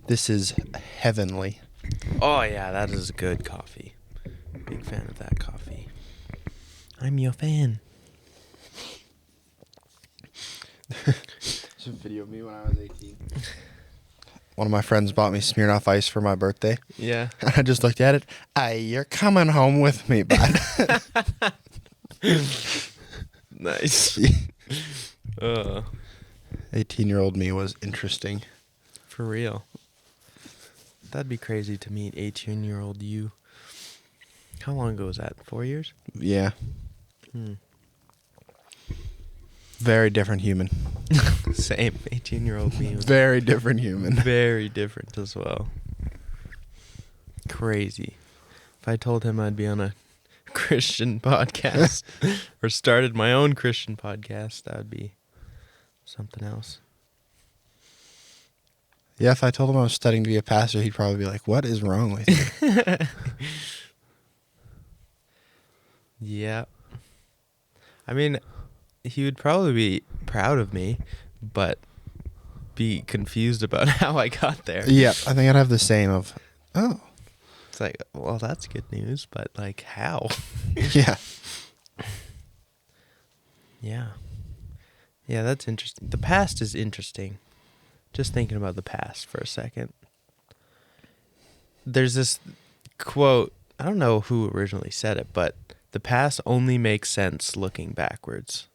This is heavenly. Oh, yeah, that is good coffee. Big fan of that coffee. I'm your fan. There's a video of me when I was 18. One of my friends bought me Smirnoff Ice for my birthday. Yeah. I just looked at it. Hey, you're coming home with me, bud. Nice. 18-year-old me was interesting. For real. That'd be crazy to meet 18-year-old you. How long ago was that? 4 years? Yeah. Very different human. Same. 18-year-old me was Very different human. very different as well. Crazy. If I told him I'd be on a Christian podcast or started my own Christian podcast, that would be something else. Yeah, if I told him I was studying to be a pastor, he'd probably be like, what is wrong with you? Yeah. I mean, he would probably be proud of me, but be confused about how I got there. Yeah, I think I'd have the same of, oh. It's like, well, that's good news, but like, how? Yeah. Yeah. Yeah, that's interesting. The past is interesting. Just thinking about the past for a second. There's this quote, I don't know who originally said it, but the past only makes sense looking backwards.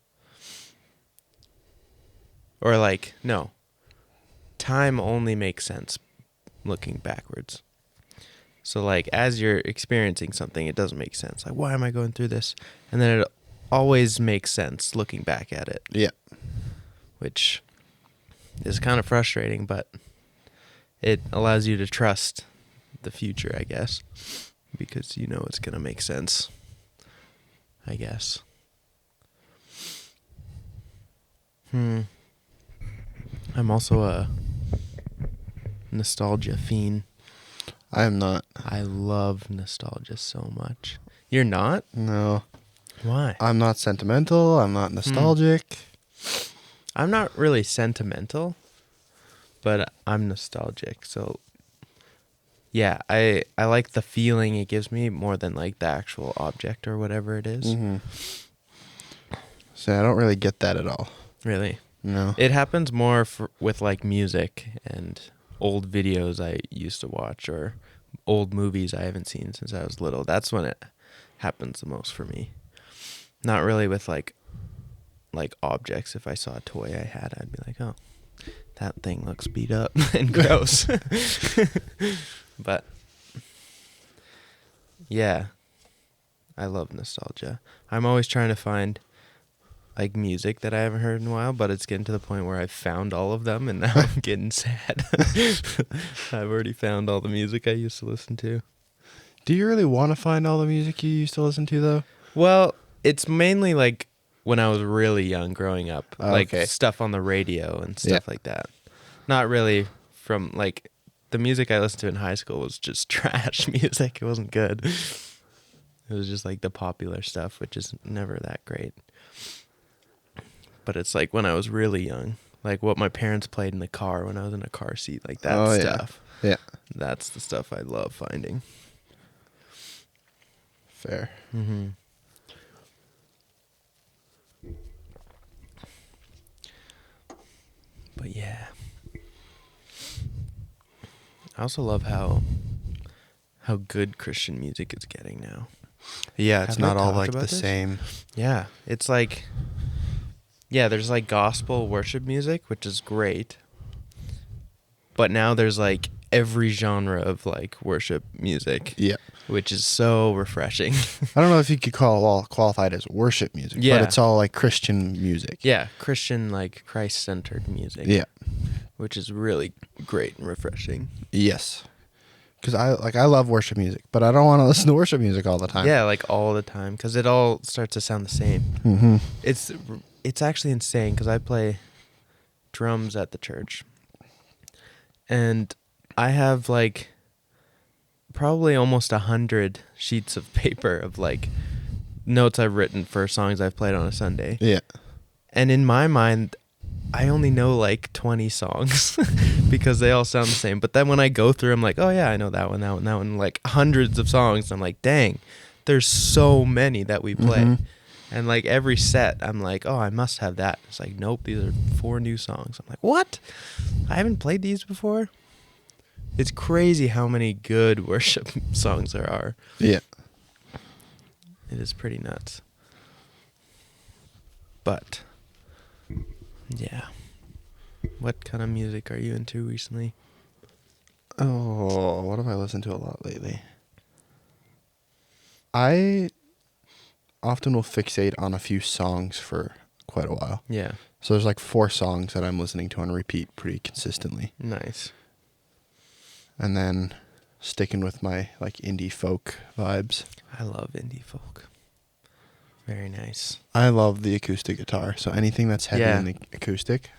Or like, no. Time only makes sense looking backwards. So like, as you're experiencing something, it doesn't make sense. Like, why am I going through this? And then it always makes sense looking back at it. Yeah. Which is kind of frustrating, but it allows you to trust the future, I guess, because you know it's going to make sense, I guess. I'm also a nostalgia fiend. I am not. I love nostalgia so much. You're not? No. Why? I'm not sentimental. I'm not nostalgic. I'm not really sentimental, but I'm nostalgic. So, yeah, I like the feeling it gives me more than like the actual object or whatever it is. Mm-hmm. So I don't really get that at all. Really? No. It happens more with like music and old videos I used to watch or old movies I haven't seen since I was little. That's when it happens the most for me. Not really with like objects. If I saw a toy I had, I'd be like, oh, that thing looks beat up and gross. But yeah, I love nostalgia. I'm always trying to find like music that I haven't heard in a while, but it's getting to the point where I've found all of them and now I'm getting sad. I've already found all the music I used to listen to. Do you really want to find all the music you used to listen to, though? Well, it's mainly like when I was really young growing up, like stuff on the radio and stuff like that. Not really from like the music I listened to in high school was just trash music. It wasn't good. It was just like the popular stuff, which is never that great. But it's like when I was really young, like what my parents played in the car when I was in a car seat, like that stuff. Yeah. That's the stuff I love finding. Fair. Mm-hmm. But yeah. I also love how good Christian music is getting now. Yeah, it's Have I not all talked like about the this? same. Yeah, it's like, yeah, there's like gospel worship music, which is great. But now there's like every genre of like worship music. Yeah. Which is so refreshing. I don't know if you could call it all qualified as worship music, Yeah. but it's all like Christian music. Yeah, Christian, like Christ-centered music. Yeah. Which is really great and refreshing. Yes. Because I love worship music, but I don't want to listen to worship music all the time. Yeah, like all the time, because it all starts to sound the same. Mm-hmm. It's actually insane, because I play drums at the church. And I have like probably almost 100 sheets of paper of like notes I've written for songs I've played on a Sunday. Yeah. And in my mind, I only know like 20 songs because they all sound the same. But then when I go through, I'm like, oh yeah, I know that one, that one, that one. Like hundreds of songs. I'm like, dang, there's so many that we play. Mm-hmm. And like every set, I'm like, oh, I must have that. It's like, nope, these are 4 new songs. I'm like, what? I haven't played these before? It's crazy how many good worship songs there are. Yeah. It is pretty nuts. But, yeah. What kind of music are you into recently? Oh, what have I listened to a lot lately? I often will fixate on a few songs for quite a while. Yeah. So there's like 4 songs that I'm listening to on repeat pretty consistently. Nice. And then sticking with my like indie folk vibes. I love indie folk. Very nice. I love the acoustic guitar. So anything that's heavy in the acoustic,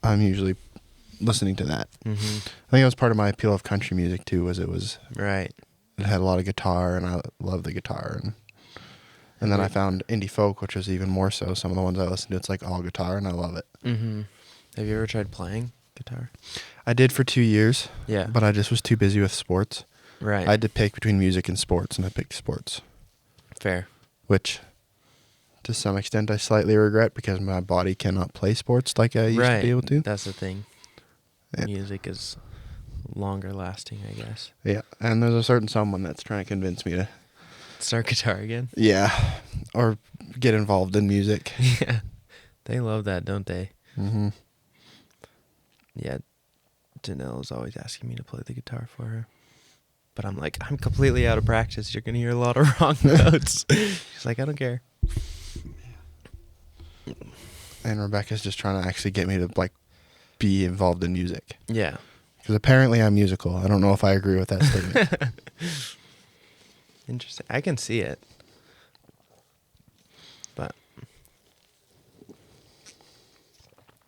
I'm usually listening to that. Mm-hmm. I think that was part of my appeal of country music too, was right. It had a lot of guitar, and I love the guitar. And then I found indie folk, which was even more so. Some of the ones I listen to, it's like all guitar, and I love it. Mm-hmm. Have you ever tried playing guitar? I did for 2 years. Yeah. But I just was too busy with sports. Right. I had to pick between music and sports, and I picked sports. Fair. Which, to some extent, I slightly regret because my body cannot play sports like I used to be able to. That's the thing. Yeah. Music is longer lasting, I guess. Yeah, and there's a certain someone that's trying to convince me to start guitar again. Yeah, or get involved in music. Yeah, they love that, don't they? Mm-hmm. Yeah, Janelle's always asking me to play the guitar for her, but I'm like, I'm completely out of practice. You're gonna hear a lot of wrong notes. She's like, I don't care. And Rebecca's just trying to actually get me to like be involved in music. Yeah. Because apparently I'm musical. I don't know if I agree with that statement. Interesting. I can see it. But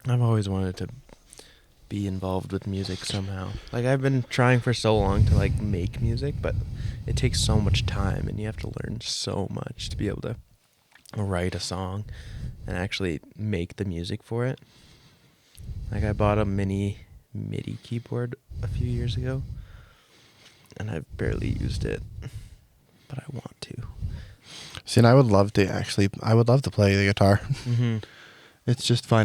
I've always wanted to be involved with music somehow. Like I've been trying for so long to like make music, but it takes so much time and you have to learn so much to be able to write a song and actually make the music for it. Like I bought a mini MIDI keyboard a few years ago and I've barely used it, but I want to. See, and I would love to play the guitar. Mm-hmm. It's just not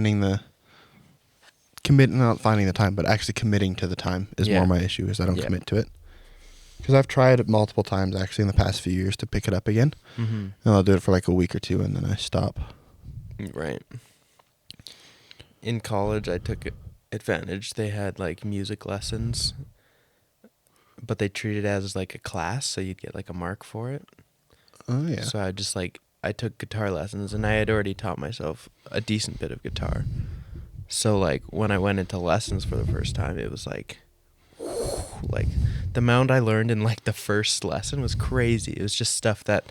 finding the time, but actually committing to the time is more my issue, is I don't commit to it. Because I've tried it multiple times actually in the past few years to pick it up again. Mm-hmm. And I'll do it for like a week or two and then I stop. Right. In college, I took advantage. They had like music lessons, but they treated it as like a class, so you'd get like a mark for it. Oh, yeah. So I took guitar lessons, and I had already taught myself a decent bit of guitar. So like when I went into lessons for the first time, it was like the amount I learned in like the first lesson was crazy. It was just stuff that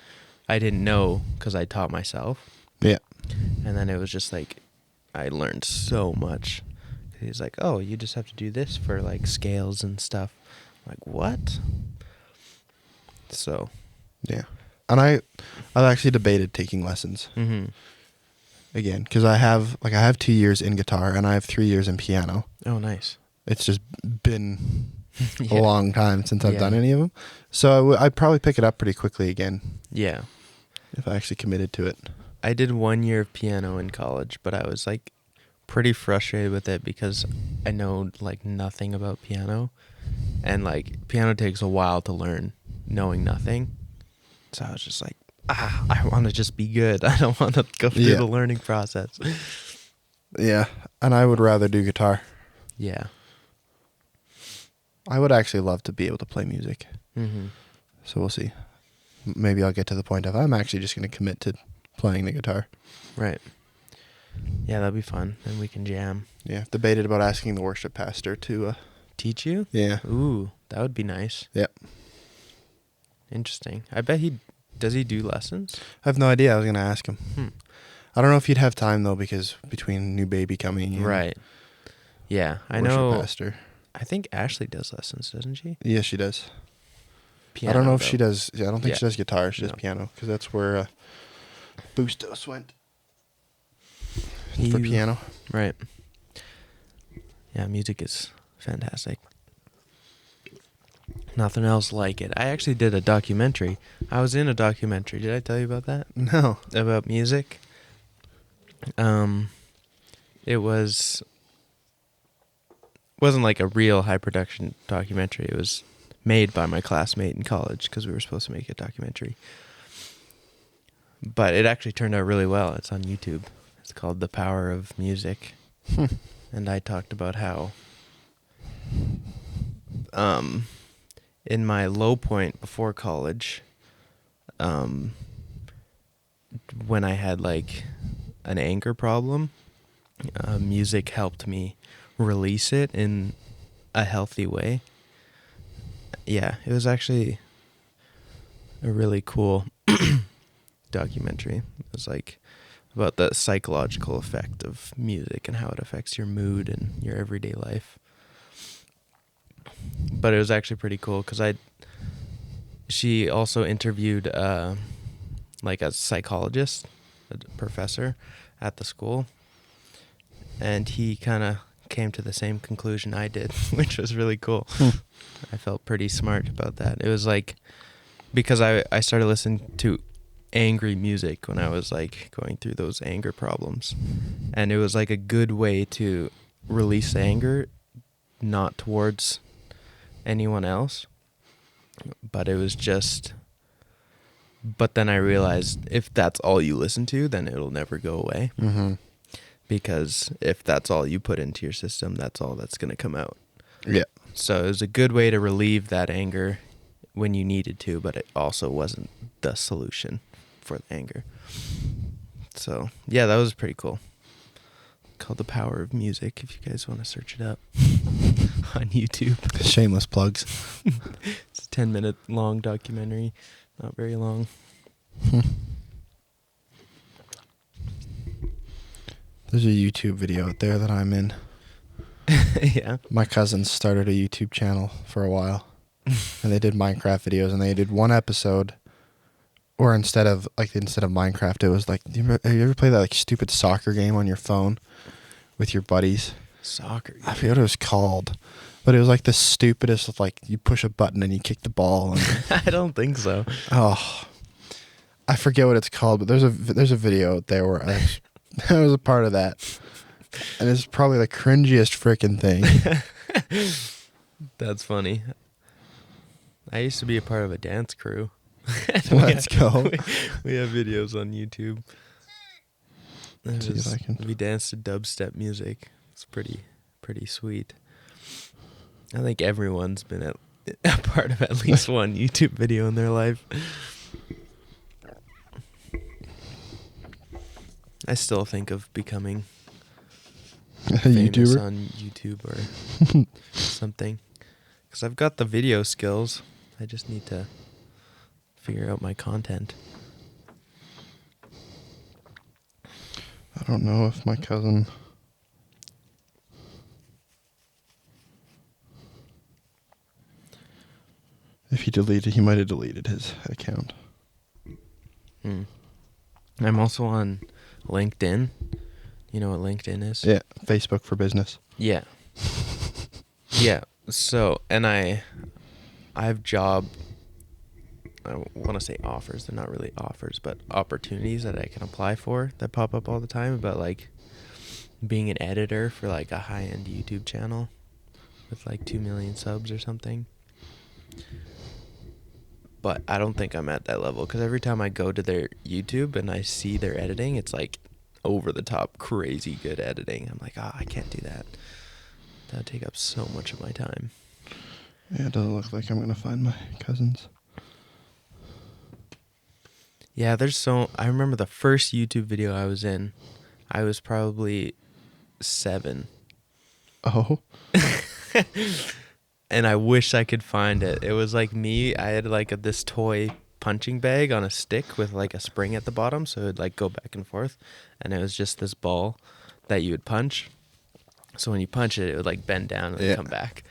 I didn't know because I taught myself. Yeah. And then it was just like I learned so much. He's like, oh, you just have to do this for like scales and stuff. I'm like, what? So. Yeah. And I've actually debated taking lessons. Mm-hmm. Again, because I have 2 years in guitar and I have 3 years in piano. Oh, nice. It's just been a long time since I've done any of them. So I'd probably pick it up pretty quickly again. Yeah. If I actually committed to it. I did 1 year of piano in college, but I was like pretty frustrated with it because I know like nothing about piano. And like piano takes a while to learn knowing nothing. So I was just like, I want to just be good. I don't want to go through the learning process. Yeah, and I would rather do guitar. Yeah. I would actually love to be able to play music. Mm-hmm. So we'll see. Maybe I'll get to the point of I'm actually just going to commit to playing the guitar. Right. Yeah, that'd be fun. Then we can jam. Yeah, I've debated about asking the worship pastor to teach you? Yeah. Ooh, that would be nice. Yep. Interesting. I bet does he do lessons? I have no idea. I was going to ask him. I don't know if he'd have time though, because between new baby coming in. Right. Yeah, I worship know. Pastor. I think Ashley does lessons, doesn't she? Yes, she does. Piano, I don't know if though. she does. Yeah, I don't think she does guitar. She does piano, because that's where Bustos went for piano. Right. Yeah, music is fantastic. Nothing else like it. I actually did a documentary. I was in a documentary. Did I tell you about that? No. About music? It wasn't like a real high production documentary. It was made by my classmate in college because we were supposed to make a documentary. But it actually turned out really well. It's on YouTube. It's called The Power of Music. And I talked about how in my low point before college, when I had like an anger problem, music helped me release it in a healthy way. Yeah, it was actually a really cool documentary. It was like about the psychological effect of music and how it affects your mood and your everyday life. But it was actually pretty cool because she also interviewed like a psychologist, a professor at the school, and he kind of came to the same conclusion I did, which was really cool. I felt pretty smart about that. It was like, because I started listening to angry music when I was like going through those anger problems, and it was like a good way to release anger, not towards anyone else, but it was just, but then I realized if that's all you listen to, then it'll never go away. Mm-hmm. Because if that's all you put into your system, that's all that's going to come out. Yeah. So it was a good way to relieve that anger when you needed to, but it also wasn't the solution for the anger. So, yeah, that was pretty cool. Called The Power of Music, if you guys want to search it up on YouTube. Shameless plugs. It's a 10-minute long documentary, not very long. There's a YouTube video out there that I'm in. Yeah. My cousins started a YouTube channel for a while, and they did Minecraft videos, and they did one episode, or instead of Minecraft, it was like, have you ever played that like stupid soccer game on your phone with your buddies? Soccer. I forget what it was called, but it was like the stupidest, like you push a button and you kick the ball. And I don't think so. Oh, I forget what it's called, but there's a video out there where I was a part of that. And it's probably the cringiest freaking thing. That's funny. I used to be a part of a dance crew. Let's go. We have videos on YouTube. See if I can. We danced to dubstep music. It's pretty sweet. I think everyone's been a part of at least one YouTube video in their life. I still think of becoming A famous YouTuber on YouTube or something, because I've got the video skills. I just need to figure out my content. I don't know if my cousin. If he might have deleted his account. I'm also on LinkedIn. You know what LinkedIn is? Yeah, Facebook for business. Yeah. Yeah. So, and I have job, I want to say offers. They're not really offers, but opportunities that I can apply for that pop up all the time about like being an editor for like a high-end YouTube channel with like 2 million subs or something. But I don't think I'm at that level, because every time I go to their YouTube and I see their editing, it's like over the top crazy good editing. I'm like, I can't do that. That would take up so much of my time. Yeah, it doesn't look like I'm going to find my cousins. Yeah, I remember the first YouTube video I was in, I was probably 7. Oh. And I wish I could find it. It was like me, I had like this toy punching bag on a stick with like a spring at the bottom, so it would like go back and forth, and it was just this ball that you would punch. So when you punch it, it would like bend down and then come back.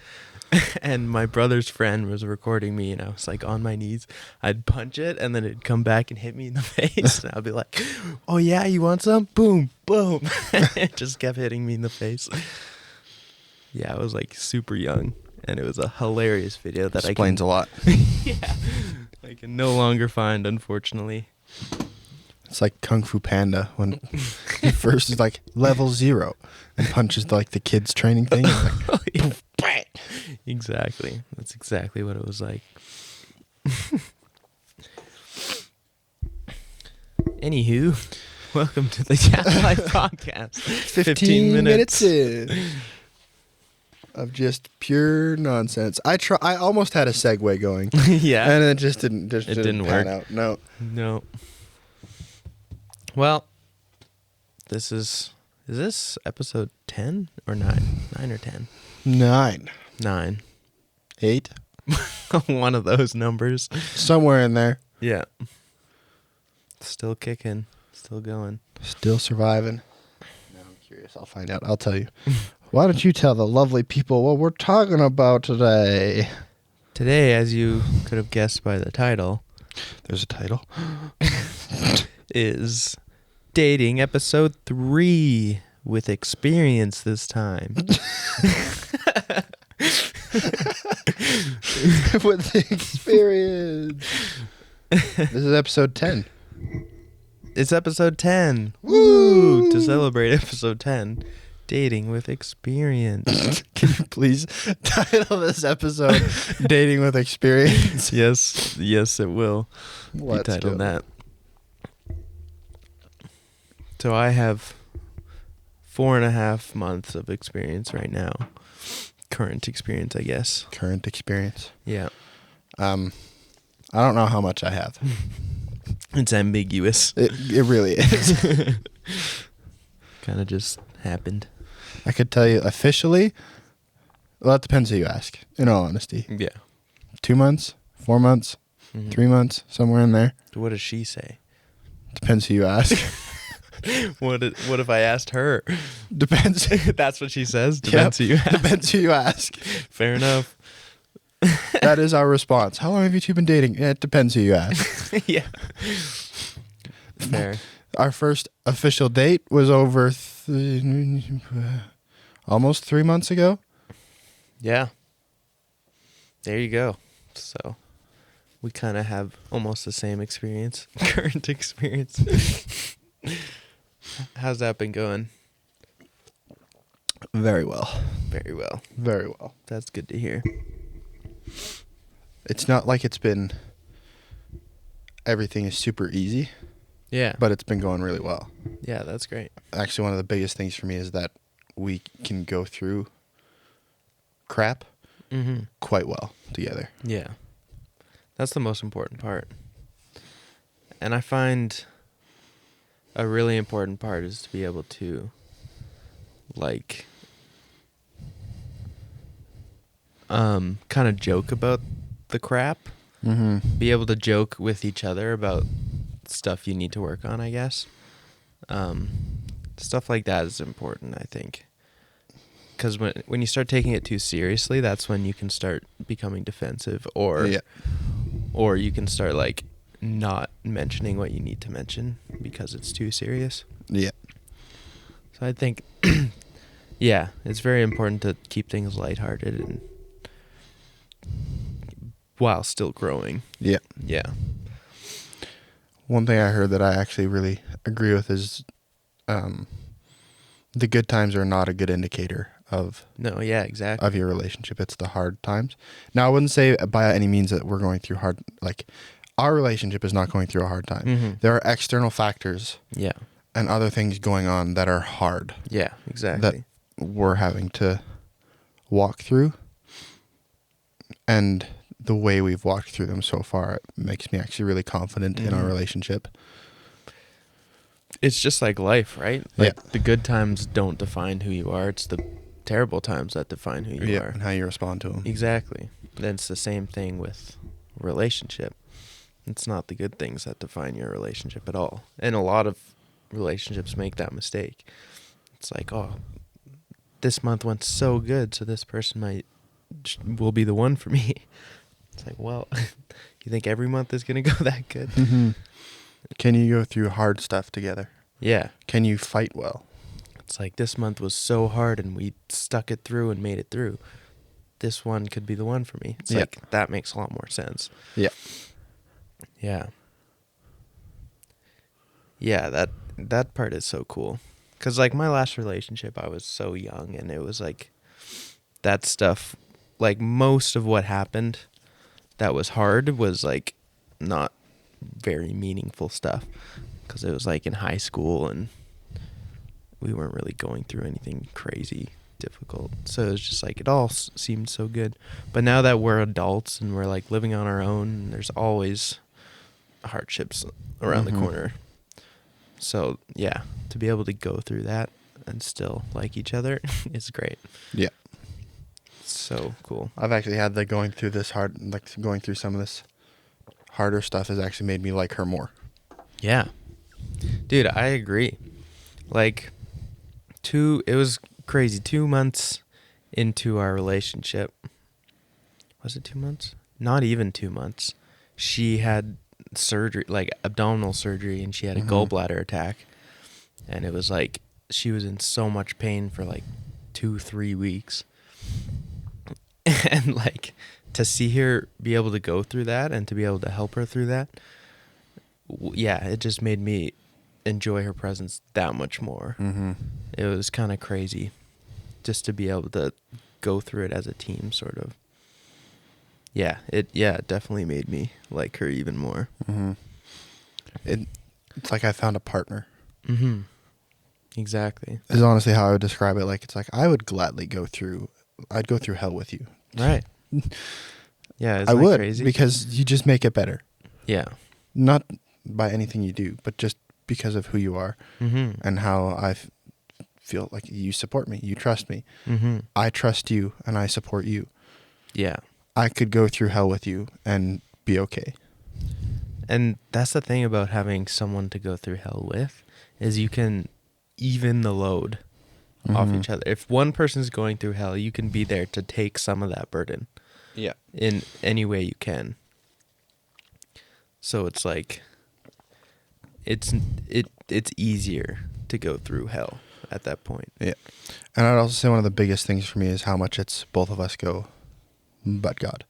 And my brother's friend was recording me, and I was like on my knees. I'd punch it, and then it'd come back and hit me in the face. And I'd be like, "Oh yeah, you want some?" Boom, boom. It just kept hitting me in the face. Yeah, I was like super young, and it was a hilarious video that explains a lot. Yeah, I can no longer find, unfortunately. It's like Kung Fu Panda when he first is like level 0 and punches like the kids training thing. And like, Exactly. That's exactly what it was like. Anywho, welcome to the Cat Life Podcast. 15 minutes in of just pure nonsense. I almost had a segue going. Yeah. And it just didn't didn't pan work. out. No. No. Well, is this episode 10 or 9? 9 or 10? 9. 9. 8. One of those numbers. Somewhere in there. Yeah. Still kicking. Still going. Still surviving. Now I'm curious. I'll find out. I'll tell you. Why don't you tell the lovely people what we're talking about today? Today, as you could have guessed by the title, There's a title. is dating episode 3 with experience this time. With the experience. This is episode 10. It's episode 10. Woo! To celebrate episode 10, dating with experience. Can you please title this episode Dating with Experience? Yes, it will. Let's be titled go. that. So I have 4.5 months of experience right now. Current experience, I guess. Current experience. Yeah. I don't know how much I have. It's ambiguous. It really is. Kind of just happened. I could tell you officially. Well, it depends who you ask, in all honesty. Yeah. 2 months, 4 months, 3 months, somewhere in there. What does she say? Depends who you ask. What if I asked her? Depends. That's what she says? Depends who you ask. Depends who you ask. Fair enough. That is our response. How long have you two been dating? It depends who you ask. Yeah. Fair. Our first official date was over almost 3 months ago. Yeah. There you go. So we kind of have almost the same experience. Current experience. How's that been going? Very well. Very well. Very well. That's good to hear. It's not like it's been everything is super easy, Yeah. but it's been going really well. Yeah, that's great. Actually, one of the biggest things for me is that we can go through crap quite well together. Yeah. That's the most important part. And I find a really important part is to be able to, like, kind of joke about the crap. Mm-hmm. Be able to joke with each other about stuff you need to work on, I guess. Stuff like that is important, I think. Because when you start taking it too seriously, that's when you can start becoming defensive, or you can start, like, not mentioning what you need to mention because it's too serious. Yeah. So I think, yeah, it's very important to keep things lighthearted and while still growing. Yeah. Yeah. One thing I heard that I actually really agree with is the good times are not a good indicator of exactly. of your relationship. It's the hard times. Now, I wouldn't say by any means that we're going through hard, like, our relationship is not going through a hard time. Mm-hmm. There are external factors Yeah. and other things going on that are hard Yeah, exactly. that we're having to walk through. And the way we've walked through them so far, it makes me actually really confident in our relationship. It's just like life, right? Like, Yeah. the good times don't define who you are. It's the terrible times that define who you are. And how you respond to them. Exactly. Then it's the same thing with relationship. It's not the good things that define your relationship at all. And a lot of relationships make that mistake. It's like, oh, this month went so good, so this person will be the one for me. It's like, well, you think every month is going to go that good? Mm-hmm. Can you go through hard stuff together? Yeah. Can you fight well? it's like this month was so hard and we stuck it through and made it through. This one could be the one for me. It's like, that makes a lot more sense. Yeah. Yeah. Yeah, that part is so cool. Because, like, my last relationship, I was so young, and it was, like, that stuff, like, most of what happened that was hard was, like, not very meaningful stuff. Because it was, like, in high school, and we weren't really going through anything crazy difficult. So it was just, like, it all seemed so good. But now that we're adults and we're, like, living on our own, there's always hardships around the corner. So, yeah, to be able to go through that and still like each other is great. Yeah. So cool. I've actually had going through some of this harder stuff has actually made me like her more. Yeah. Dude, I agree. Like, it was crazy. 2 months into our relationship. Was it 2 months? Not even 2 months. She had surgery, like abdominal surgery, and she had a gallbladder attack, and it was like she was in so much pain for like 2-3 weeks, and like to see her be able to go through that and to be able to help her through that, yeah, it just made me enjoy her presence that much more. It was kind of crazy just to be able to go through it as a team, sort of. It definitely made me like her even more. It's like I found a partner. Exactly. Is honestly how I would describe it. Like, it's like I would gladly I'd go through hell with you. Right. Yeah, isn't I would, crazy? because you just make it better. Yeah. Not by anything you do, but just because of who you are and how I feel like you support me, you trust me. I trust you and I support you. Yeah. I could go through hell with you and be okay. And that's the thing about having someone to go through hell with, is you can even the load off each other. If one person's going through hell, you can be there to take some of that burden. Yeah. In any way you can. So it's like it's easier to go through hell at that point. Yeah. And I'd also say one of the biggest things for me is how much it's both of us go but God.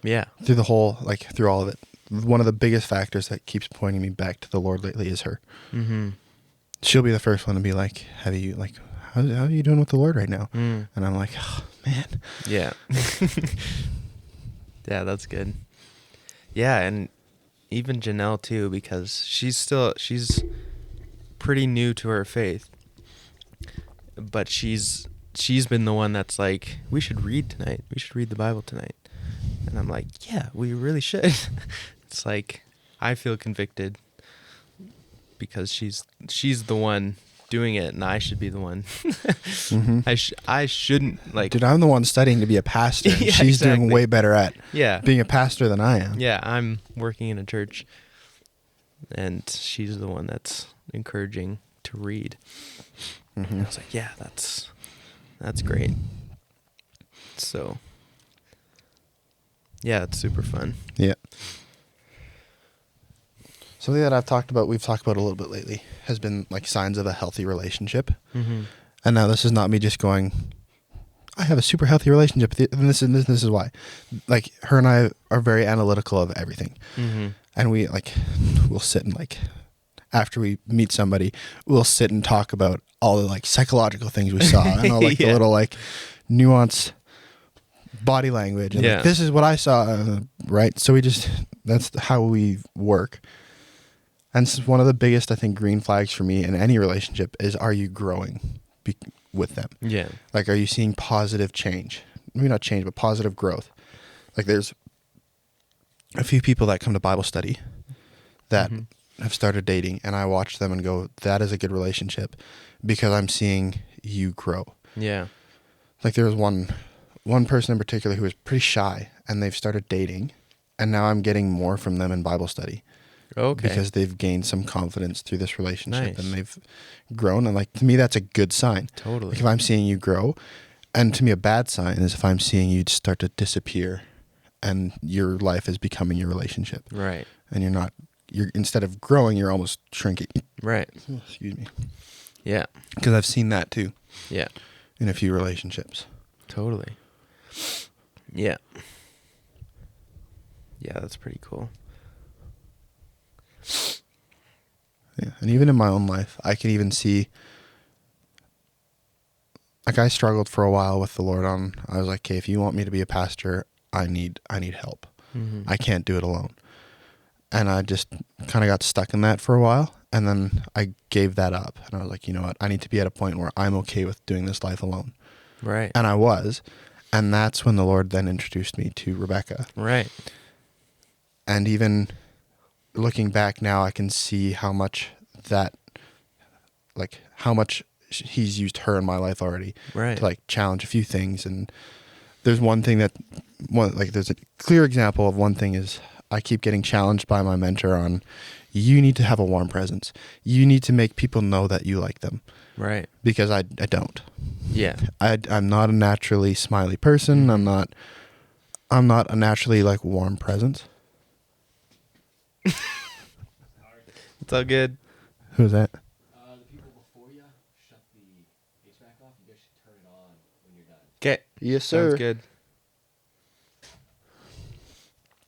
Yeah. Through the whole, like, through all of it. One of the biggest factors that keeps pointing me back to the Lord lately is her. She'll be the first one to be like, how are you doing with the Lord right now? And I'm like, oh, man. Yeah. Yeah, that's good. Yeah, and even Janelle too, because she's pretty new to her faith. But she's been the one that's like, we should read tonight. We should read the Bible tonight. And I'm like, yeah, we really should. It's like, I feel convicted because she's the one doing it, and I should be the one. I shouldn't, like... Dude, I'm the one studying to be a pastor. And Yeah, she's exactly. doing way better at being a pastor than I am. Yeah, I'm working in a church, and she's the one that's encouraging to read. And I was like, yeah, that's great. So, yeah, it's super fun. Yeah. Something that we've talked about a little bit lately, has been like signs of a healthy relationship. And now this is not me just going, I have a super healthy relationship, and this is why. Like, her and I are very analytical of everything. And we'll sit and, like, after we meet somebody, we'll sit and talk about all the, like, psychological things we saw and all, like, the little, like, nuanced body language. And like, this is what I saw, right? So that's how we work. And it's one of the biggest, I think, green flags for me in any relationship is, are you growing with them? Yeah. Like, are you seeing positive change? Maybe not change, but positive growth. Like, there's a few people that come to Bible study that have started dating, and I watch them and go, that is a good relationship because I'm seeing you grow. Yeah. Like, there was one person in particular who was pretty shy, and they've started dating, and now I'm getting more from them in Bible study. Okay. Because they've gained some confidence through this relationship and they've grown. And, like, to me, that's a good sign. Totally. Like, if I'm seeing you grow, and to me, a bad sign is if I'm seeing you start to disappear and your life is becoming your relationship. Right. And you're instead of growing, you're almost shrinking. Right. Excuse me. Yeah. Because I've seen that too. Yeah. In a few relationships. Totally. Yeah. Yeah, that's pretty cool. Yeah. And even in my own life, I can even see, like, I struggled for a while with the Lord I was like, okay, if you want me to be a pastor, I need help. Mm-hmm. I can't do it alone. And I just kind of got stuck in that for a while. And then I gave that up. And I was like, you know what? I need to be at a point where I'm okay with doing this life alone. Right. And I was. And that's when the Lord then introduced me to Rebecca. Right. And even looking back now, I can see how much he's used her in my life already. Right. To, like, challenge a few things. And there's there's a clear example of one thing is I keep getting challenged by my mentor on, you need to have a warm presence. You need to make people know that you like them. Right. Because I don't. Yeah. I'm not a naturally smiley person. I'm not a naturally, like, warm presence. It's all good. Who's that? The people before you, shut the HVAC off. You guys should turn it on when you're done. Okay. Yes, sir. Sounds good.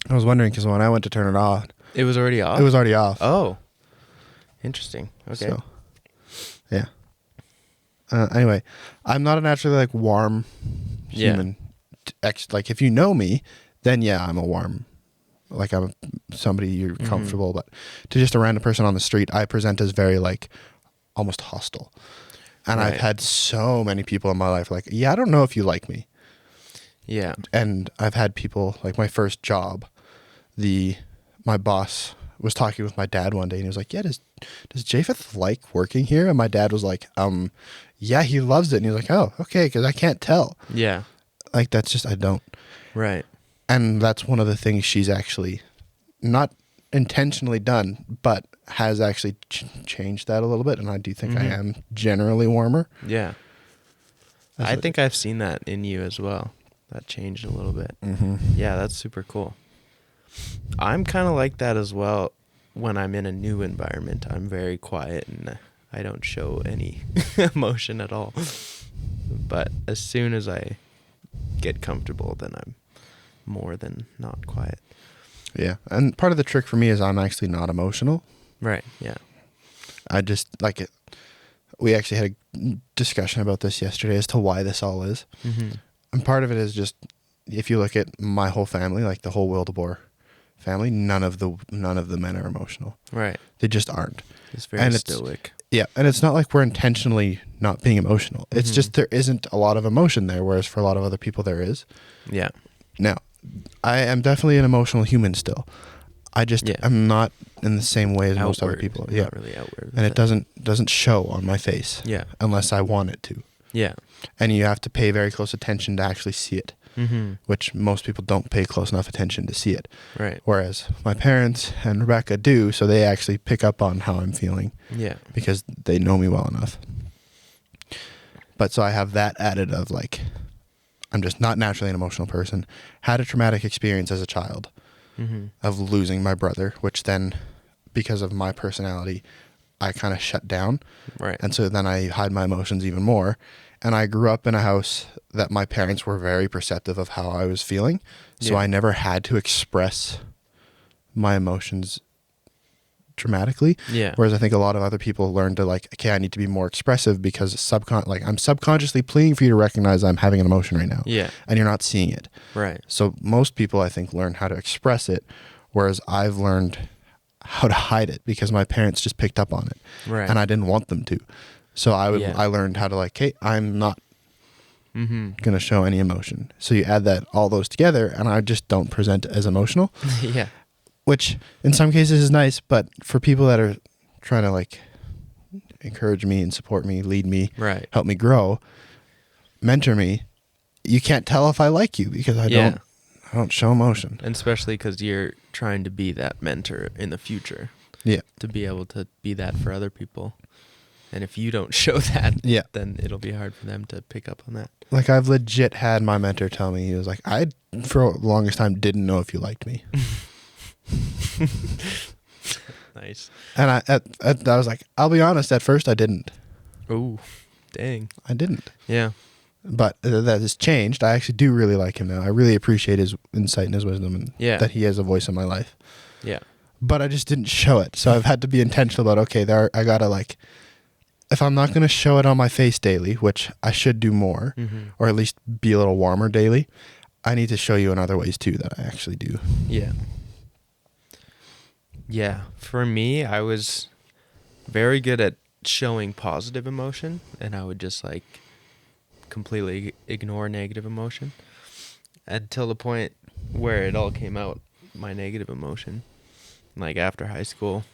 I was wondering because when I went to turn it off, It was already off? it was already off. Oh. Interesting. Okay. So, yeah. Anyway, I'm not a naturally, like, warm human. Like, if you know me, then yeah, I'm a warm. Like, I'm somebody you're comfortable. But to just a random person on the street, I present as very, like, almost hostile. And Right. I've had so many people in my life like, yeah, I don't know if you like me. Yeah. And I've had people, like, my first job, my boss was talking with my dad one day, and he was like, yeah, does Japheth like working here? And my dad was like, yeah, he loves it. And he was like, oh, okay, because I can't tell. Yeah. Like, that's just, I don't. Right. And that's one of the things she's actually not intentionally done, but has actually changed that a little bit. And I do think I am generally warmer. Yeah. I think I've seen that in you as well. That changed a little bit. Mm-hmm. Yeah, that's super cool. I'm kind of like that as well. When I'm in a new environment, I'm very quiet and I don't show any emotion at all. But as soon as I get comfortable, then I'm more than not quiet. Yeah. And part of the trick for me is I'm actually not emotional. Right. Yeah. I just, like, it. We actually had a discussion about this yesterday as to why this all is. Mm-hmm. And part of it is just, if you look at my whole family, like the whole Wildebohr family, none of the men are emotional. Right. They just aren't. It's very stoic. Yeah, and it's not like we're intentionally not being emotional. It's just there isn't a lot of emotion there, whereas for a lot of other people there is. Yeah. Now, I am definitely an emotional human still. I just am not in the same way as most other people. Yeah, not really outward. and it doesn't show on my face. Yeah. Unless I want it to. Yeah. And you have to pay very close attention to actually see it. Mm-hmm. Which most people don't pay close enough attention to see it. Right. Whereas my parents and Rebecca do, so they actually pick up on how I'm feeling. Yeah. Because they know me well enough. But so I have that added of, like, I'm just not naturally an emotional person. Had a traumatic experience as a child of losing my brother, which then, because of my personality, I kind of shut down. Right. And so then I hide my emotions even more. And I grew up in a house that my parents were very perceptive of how I was feeling. So I never had to express my emotions dramatically. Yeah. Whereas I think a lot of other people learn to, like, okay, I need to be more expressive because I'm subconsciously pleading for you to recognize I'm having an emotion right now. Yeah. And you're not seeing it. Right. So most people, I think, learn how to express it, whereas I've learned how to hide it because my parents just picked up on it. Right. And I didn't want them to. So I learned how to, like, hey, I'm not going to show any emotion. So you add all those together, and I just don't present as emotional. Yeah. Which in some cases is nice, but for people that are trying to, like, encourage me and support me, lead me, right, help me grow, mentor me, you can't tell if I like you because I don't show emotion. And especially because you're trying to be that mentor in the future. Yeah. To be able to be that for other people. And if you don't show that, then it'll be hard for them to pick up on that. Like, I've legit had my mentor tell me, he was like, I, for the longest time, didn't know if you liked me. Nice. And I was like, I'll be honest, at first I didn't. Oh, dang. I didn't. Yeah. But that has changed. I actually do really like him now. I really appreciate his insight and his wisdom, and that he has a voice in my life. Yeah. But I just didn't show it. So I've had to be intentional about, okay, I got to like, if I'm not going to show it on my face daily, which I should do more, or at least be a little warmer daily, I need to show you in other ways too that I actually do. Yeah. Yeah. For me, I was very good at showing positive emotion, and I would just like completely ignore negative emotion until the point where it all came out, my negative emotion, like after high school.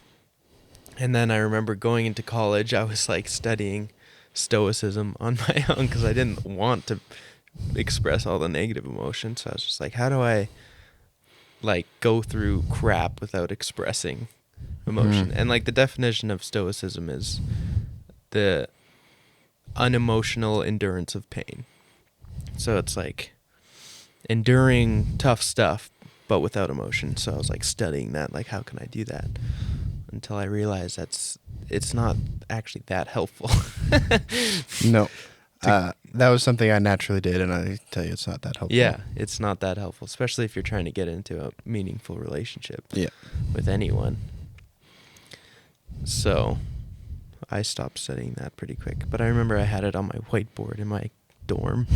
And then I remember going into college, I was like studying stoicism on my own because I didn't want to express all the negative emotions. So I was just like, how do I like go through crap without expressing emotion? And like the definition of stoicism is the unemotional endurance of pain. So it's like enduring tough stuff but without emotion. So I was like studying that, like how can I do that? Until I realized it's not actually that helpful. No. That was something I naturally did, and I tell you, it's not that helpful. Yeah, it's not that helpful, especially if you're trying to get into a meaningful relationship with anyone. So I stopped studying that pretty quick. But I remember I had it on my whiteboard in my dorm.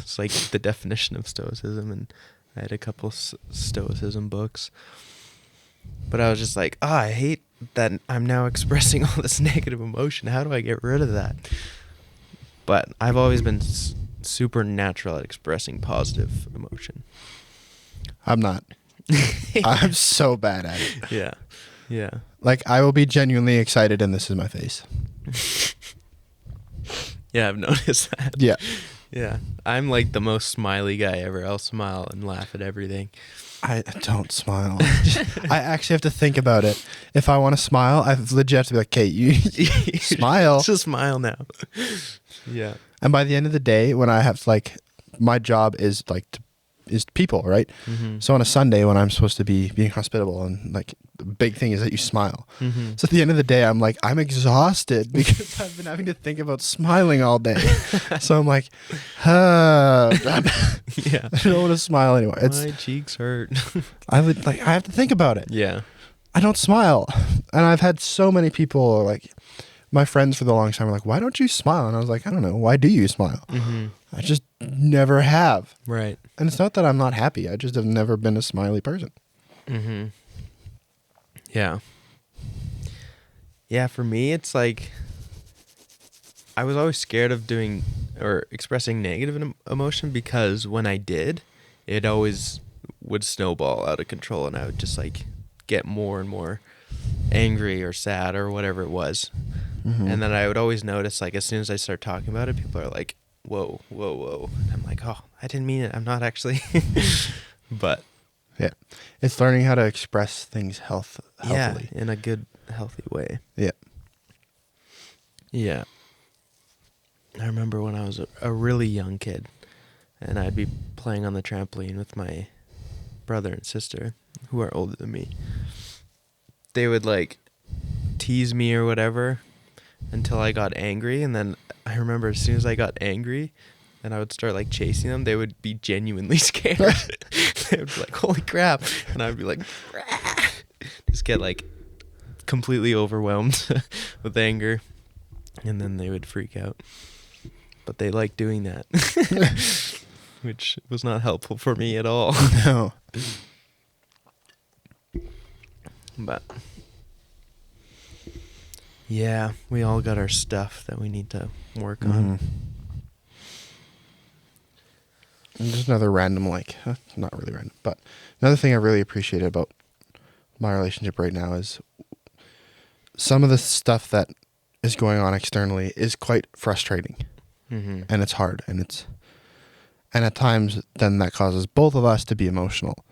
It's like the definition of stoicism, and I had a couple stoicism books. But I was just like, I hate that I'm now expressing all this negative emotion. How do I get rid of that? But I've always been super natural at expressing positive emotion. I'm not. I'm so bad at it. Yeah. Yeah. Like, I will be genuinely excited, and this is my face. Yeah, I've noticed that. Yeah. Yeah. I'm like the most smiley guy ever. I'll smile and laugh at everything. I don't smile. I actually have to think about it. If I want to smile, I legit have to be like, okay, you smile. Just smile now. Yeah. And by the end of the day, when I have like, my job is like, is people, right? So on a Sunday when I'm supposed to be being hospitable, and like the big thing is that you smile. So at the end of the day, I'm like, I'm exhausted because I've been having to think about smiling all day. So I'm like, I don't want to smile anymore. My cheeks hurt. I have to think about it. Yeah. I don't smile. And I've had so many people, like my friends for the longest time, were like, why don't you smile? And I was like, I don't know. Why do you smile? I just never have. Right. And it's not that I'm not happy. I just have never been a smiley person. Yeah. Yeah, for me, it's like I was always scared of doing or expressing negative emotion, because when I did, it always would snowball out of control, and I would just like get more and more angry or sad or whatever it was. And then I would always notice, like, as soon as I start talking about it, people are like, whoa, whoa, whoa. And I'm like, oh, I didn't mean it. I'm not actually. But yeah, it's learning how to express things healthily. Yeah, in a good, healthy way. Yeah. Yeah. I remember when I was a really young kid, and I'd be playing on the trampoline with my brother and sister, who are older than me. They would like tease me or whatever until I got angry, and then I remember as soon as I got angry and I would start like chasing them, they would be genuinely scared. They would be like, holy crap. And I'd be like, just get like completely overwhelmed with anger, and then they would freak out. But they liked doing that, which was not helpful for me at all. No. But yeah, we all got our stuff that we need to work on. And just another random, like, not really random, but another thing I really appreciate about my relationship right now is some of the stuff that is going on externally is quite frustrating. And it's hard, and at times then that causes both of us to be emotional.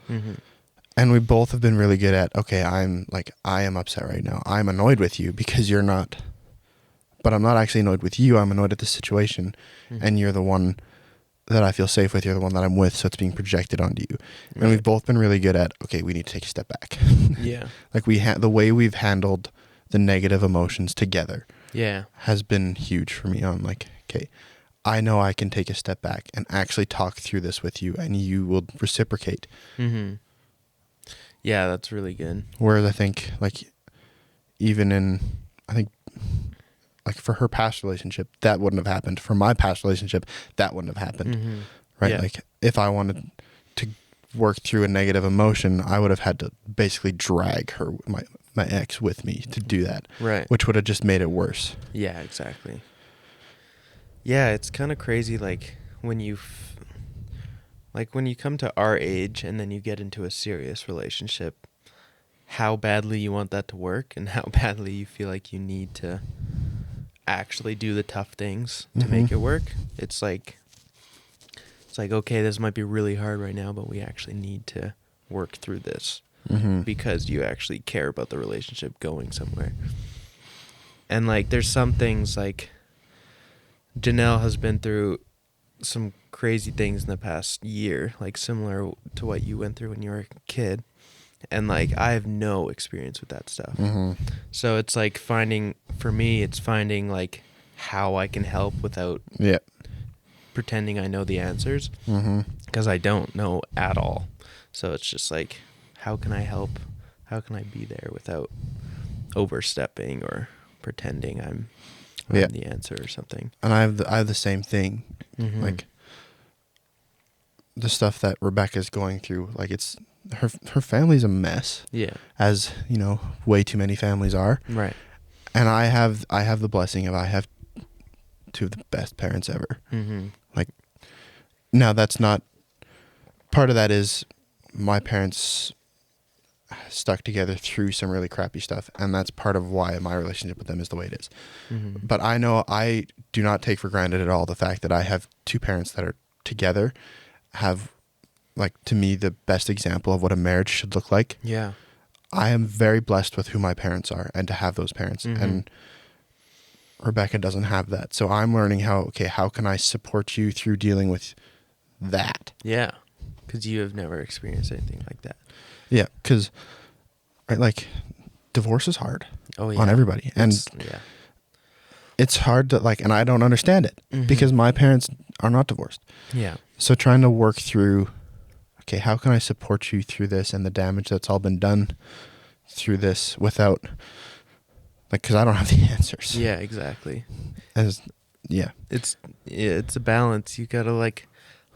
And we both have been really good at, okay, I am upset right now. I'm annoyed with you because you're not, but I'm not actually annoyed with you. I'm annoyed at the situation, and you're the one that I feel safe with. You're the one that I'm with, so it's being projected onto you. Right. And we've both been really good at, okay, we need to take a step back. Yeah. Like the way we've handled the negative emotions together Yeah. has been huge for me on like, okay, I know I can take a step back and actually talk through this with you and you will reciprocate. Mm-hmm. Yeah, that's really good. Whereas I think like even in, I think like for her past relationship, that wouldn't have happened. For my past relationship, that wouldn't have happened. Mm-hmm. Right? Yeah. Like if I wanted to work through a negative emotion, I would have had to basically drag her, my ex with me to do that. Right. Which would have just made it worse. Yeah, exactly. Yeah, it's kind of crazy, like when when you come to our age and then you get into a serious relationship, how badly you want that to work and how badly you feel like you need to actually do the tough things to make it work. It's like, okay, this might be really hard right now, but we actually need to work through this because you actually care about the relationship going somewhere. And like, there's some things like Janelle has been through some crazy things in the past year, like similar to what you went through when you were a kid. And like, I have no experience with that stuff. So it's like for me, it's finding like how I can help without pretending I know the answers, because I don't know at all. So it's just like, how can I help? How can I be there without overstepping or pretending I'm the answer or something? And I have the same thing. Like the stuff that Rebecca's going through, like it's her family's a mess. Yeah. As, you know, way too many families are. Right. And I have the blessing of I have two of the best parents ever. Like, now that's not, part of that is my parents stuck together through some really crappy stuff, and that's part of why my relationship with them is the way it is. But I know I do not take for granted at all the fact that I have two parents that are together, have, like, to me, the best example of what a marriage should look like. Yeah. I am very blessed with who my parents are and to have those parents. And Rebecca doesn't have that. So I'm learning how can I support you through dealing with that? Yeah. Because you have never experienced anything like that. Yeah. Because, right, like, divorce is hard on everybody. It's hard to, like, and I don't understand it because my parents are not divorced. Yeah. So trying to work through, okay, how can I support you through this and the damage that's all been done through this without, like, because I don't have the answers. Yeah, exactly. It's a balance. You gotta, like,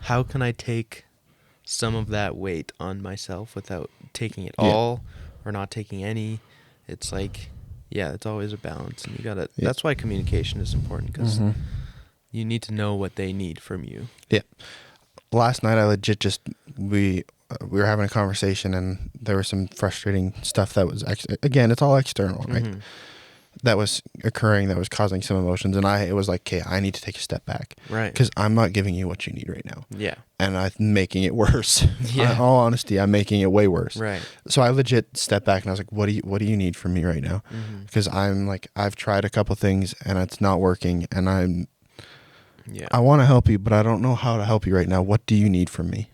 how can I take some of that weight on myself without taking it all or not taking any? It's like, it's always a balance, and you gotta. That's why communication is important, because you need to know what they need from you. Yeah. Last night I legit we were having a conversation, and there was some frustrating stuff that was actually, again, it's all external, right? That was occurring, that was causing some emotions, and it was like, okay, I need to take a step back, right? Because I'm not giving you what you need right now. Yeah. And I'm making it worse. Yeah. In all honesty, I'm making it way worse. Right. So I legit stepped back and I was like, what do you need from me right now? Because I'm like, I've tried a couple things and it's not working, and I want to help you, but I don't know how to help you right now. What do you need from me?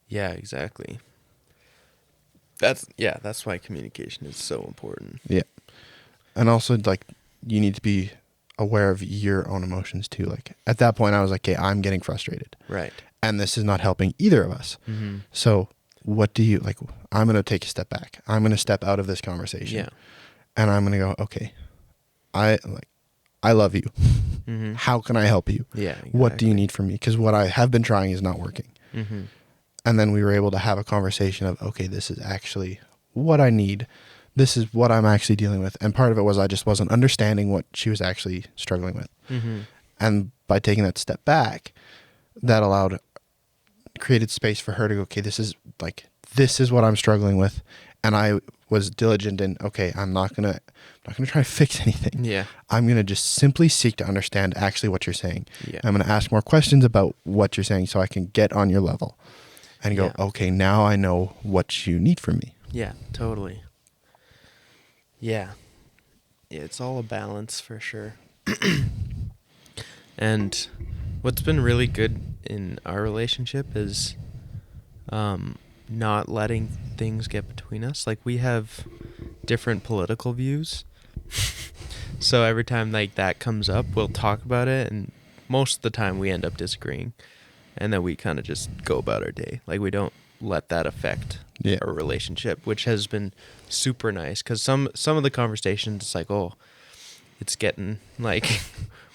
Yeah, exactly. That's why communication is so important. Yeah. And also, like, you need to be aware of your own emotions too. Like, at that point I was like, okay, I'm getting frustrated. Right. And this is not helping either of us. So what do you, like, I'm going to take a step back. I'm going to step out of this conversation. Yeah. And I'm going to go, okay, I love you. How can I help you? Yeah. Exactly. What do you need from me? Because what I have been trying is not working. And then we were able to have a conversation of, okay, this is actually what I need. This is what I'm actually dealing with. And part of it was I just wasn't understanding what she was actually struggling with. And by taking that step back, that created space for her to go, okay, this is what I'm struggling with. And I was diligent in, okay, I'm not gonna try to fix anything. Yeah. I'm gonna just simply seek to understand actually what you're saying. Yeah. I'm gonna ask more questions about what you're saying so I can get on your level. And go, okay, now I know what you need from me. Yeah, totally. Yeah. It's all a balance for sure. And what's been really good in our relationship is not letting things get between us. Like, we have different political views, So every time like that comes up, we'll talk about it, and most of the time we end up disagreeing, and then we kind of just go about our day. Like we don't let that affect our relationship, which has been super nice. Because some of the conversations, it's like, oh, it's getting like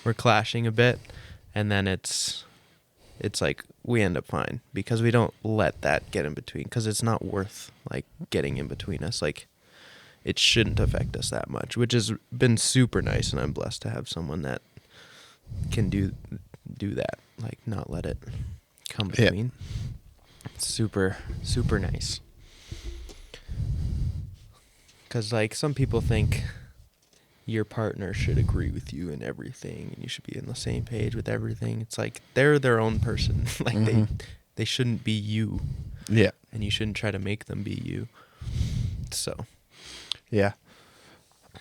we're clashing a bit, and then it's like we end up fine because we don't let that get in between, because it's not worth like getting in between us. Like it shouldn't affect us that much, which has been super nice, and I'm blessed to have someone that can do that, like not let it come between. It's super nice. Because like some people think your partner should agree with you in everything, and you should be on the same page with everything. It's like they're their own person. Like they shouldn't be you. Yeah. And you shouldn't try to make them be you. So. Yeah.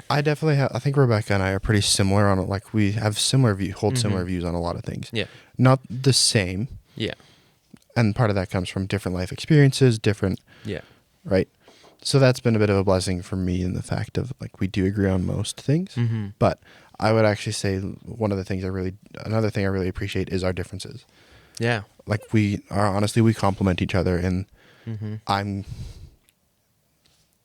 I definitely have. I think Rebecca and I are pretty similar on it. Like we have similar similar views on a lot of things. Yeah. Not the same. Yeah. And part of that comes from different life experiences, Yeah. Right? So that's been a bit of a blessing for me in the fact of like we do agree on most things. Mm-hmm. But I would actually say another thing I really appreciate is our differences. Yeah. Like we complement each other, and I'm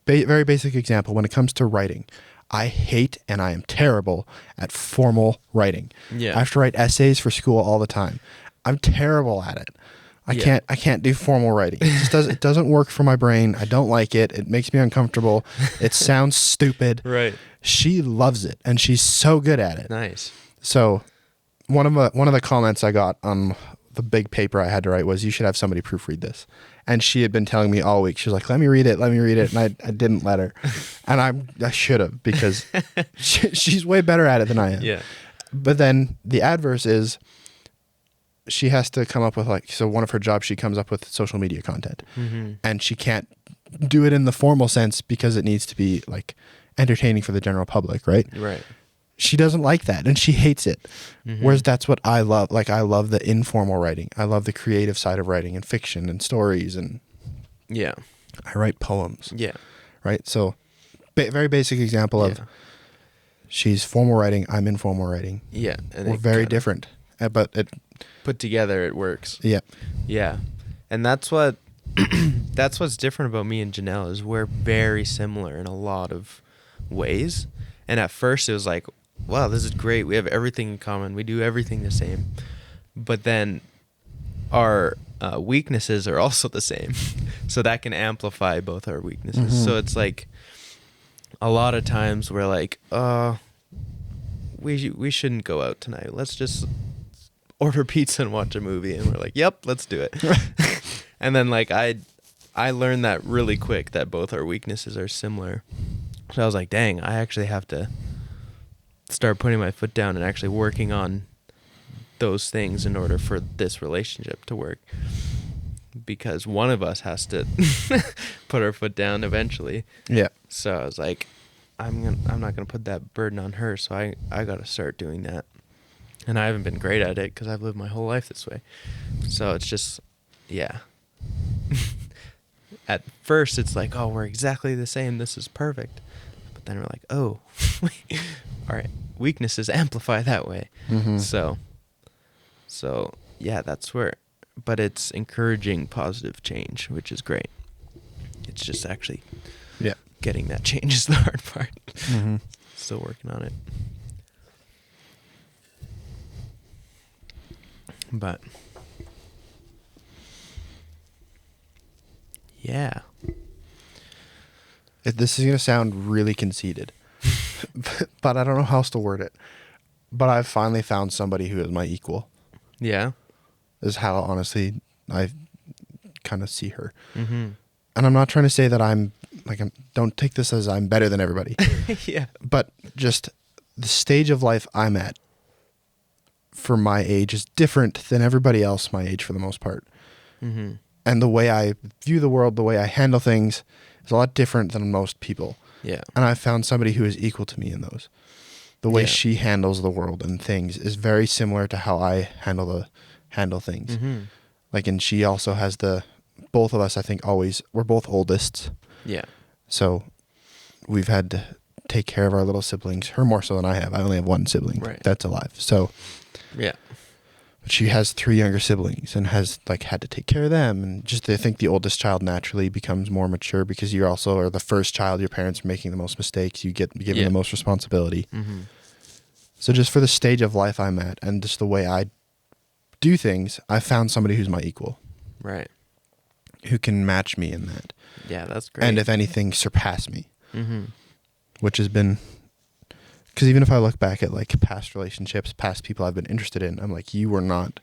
very basic example when it comes to writing. I hate and I am terrible at formal writing. Yeah. I have to write essays for school all the time. I'm terrible at it. I can't do formal writing. It doesn't work for my brain. I don't like it. It makes me uncomfortable. It sounds stupid. Right. She loves it, and she's so good at it. Nice. So one of the comments I got on the big paper I had to write was, you should have somebody proofread this. And she had been telling me all week. She was like, let me read it. And I didn't let her. And I should have, because she's way better at it than I am. Yeah. But then the adverse is she has to come up with one of her jobs, she comes up with social media content. Mm-hmm. And she can't do it in the formal sense because it needs to be like entertaining for the general public, right? Right. She doesn't like that, and she hates it. Mm-hmm. Whereas that's what I love. Like I love the informal writing. I love the creative side of writing and fiction and stories, and yeah, I write poems. Yeah. Right. So, very basic example of she's formal writing. I'm informal writing. Yeah, and we're very different, but it put together it works. Yeah. Yeah, and that's what's different about me and Janelle is we're very similar in a lot of ways. And at first it was like, wow, this is great. We have everything in common. We do everything the same. But then our weaknesses are also the same. So that can amplify both our weaknesses. Mm-hmm. So it's like a lot of times we're like, we shouldn't go out tonight. Let's just order pizza and watch a movie. And we're like, yep, let's do it. And then like I learned that really quick, that both our weaknesses are similar. So I was like, dang, I actually have to start putting my foot down and actually working on those things in order for this relationship to work. Because one of us has to put our foot down eventually. Yeah. So I was like, I'm not gonna put that burden on her. So I got to start doing that. And I haven't been great at it because I've lived my whole life this way. So it's just, yeah. At first it's like, oh, we're exactly the same. This is perfect. But then we're like, oh, all right, weaknesses amplify that way. Mm-hmm. So yeah, that's where, but it's encouraging positive change, which is great. It's just actually getting that change is the hard part. Mm-hmm. Still working on it. But yeah. This is going to sound really conceited, but I don't know how else to word it. But I've finally found somebody who is my equal. Yeah. Is how, honestly, I kind of see her. Mm-hmm. And I'm not trying to say that don't take this as I'm better than everybody. Yeah. But just the stage of life I'm at for my age is different than everybody else my age for the most part. Mm-hmm. And the way I view the world, the way I handle things is a lot different than most people. Yeah. And I found somebody who is equal to me in those. The way she handles the world and things is very similar to how I handle things. Mm-hmm. And she also has both of us, I think, we're both oldists. Yeah. So we've had take care of our little siblings. Her more so than I have. I only have one sibling that's alive. So yeah. But she has 3 younger siblings and has like had to take care of them. And just I think the oldest child naturally becomes more mature because you also are the first child. Your parents are making the most mistakes. You get given the most responsibility. Mm-hmm. So just for the stage of life I'm at and just the way I do things, I found somebody who's my equal. Right. Who can match me in that. Yeah, that's great. And if anything, surpass me. Mm-hmm. Which has been... Because even if I look back at like past relationships, past people I've been interested in, I'm like, you were not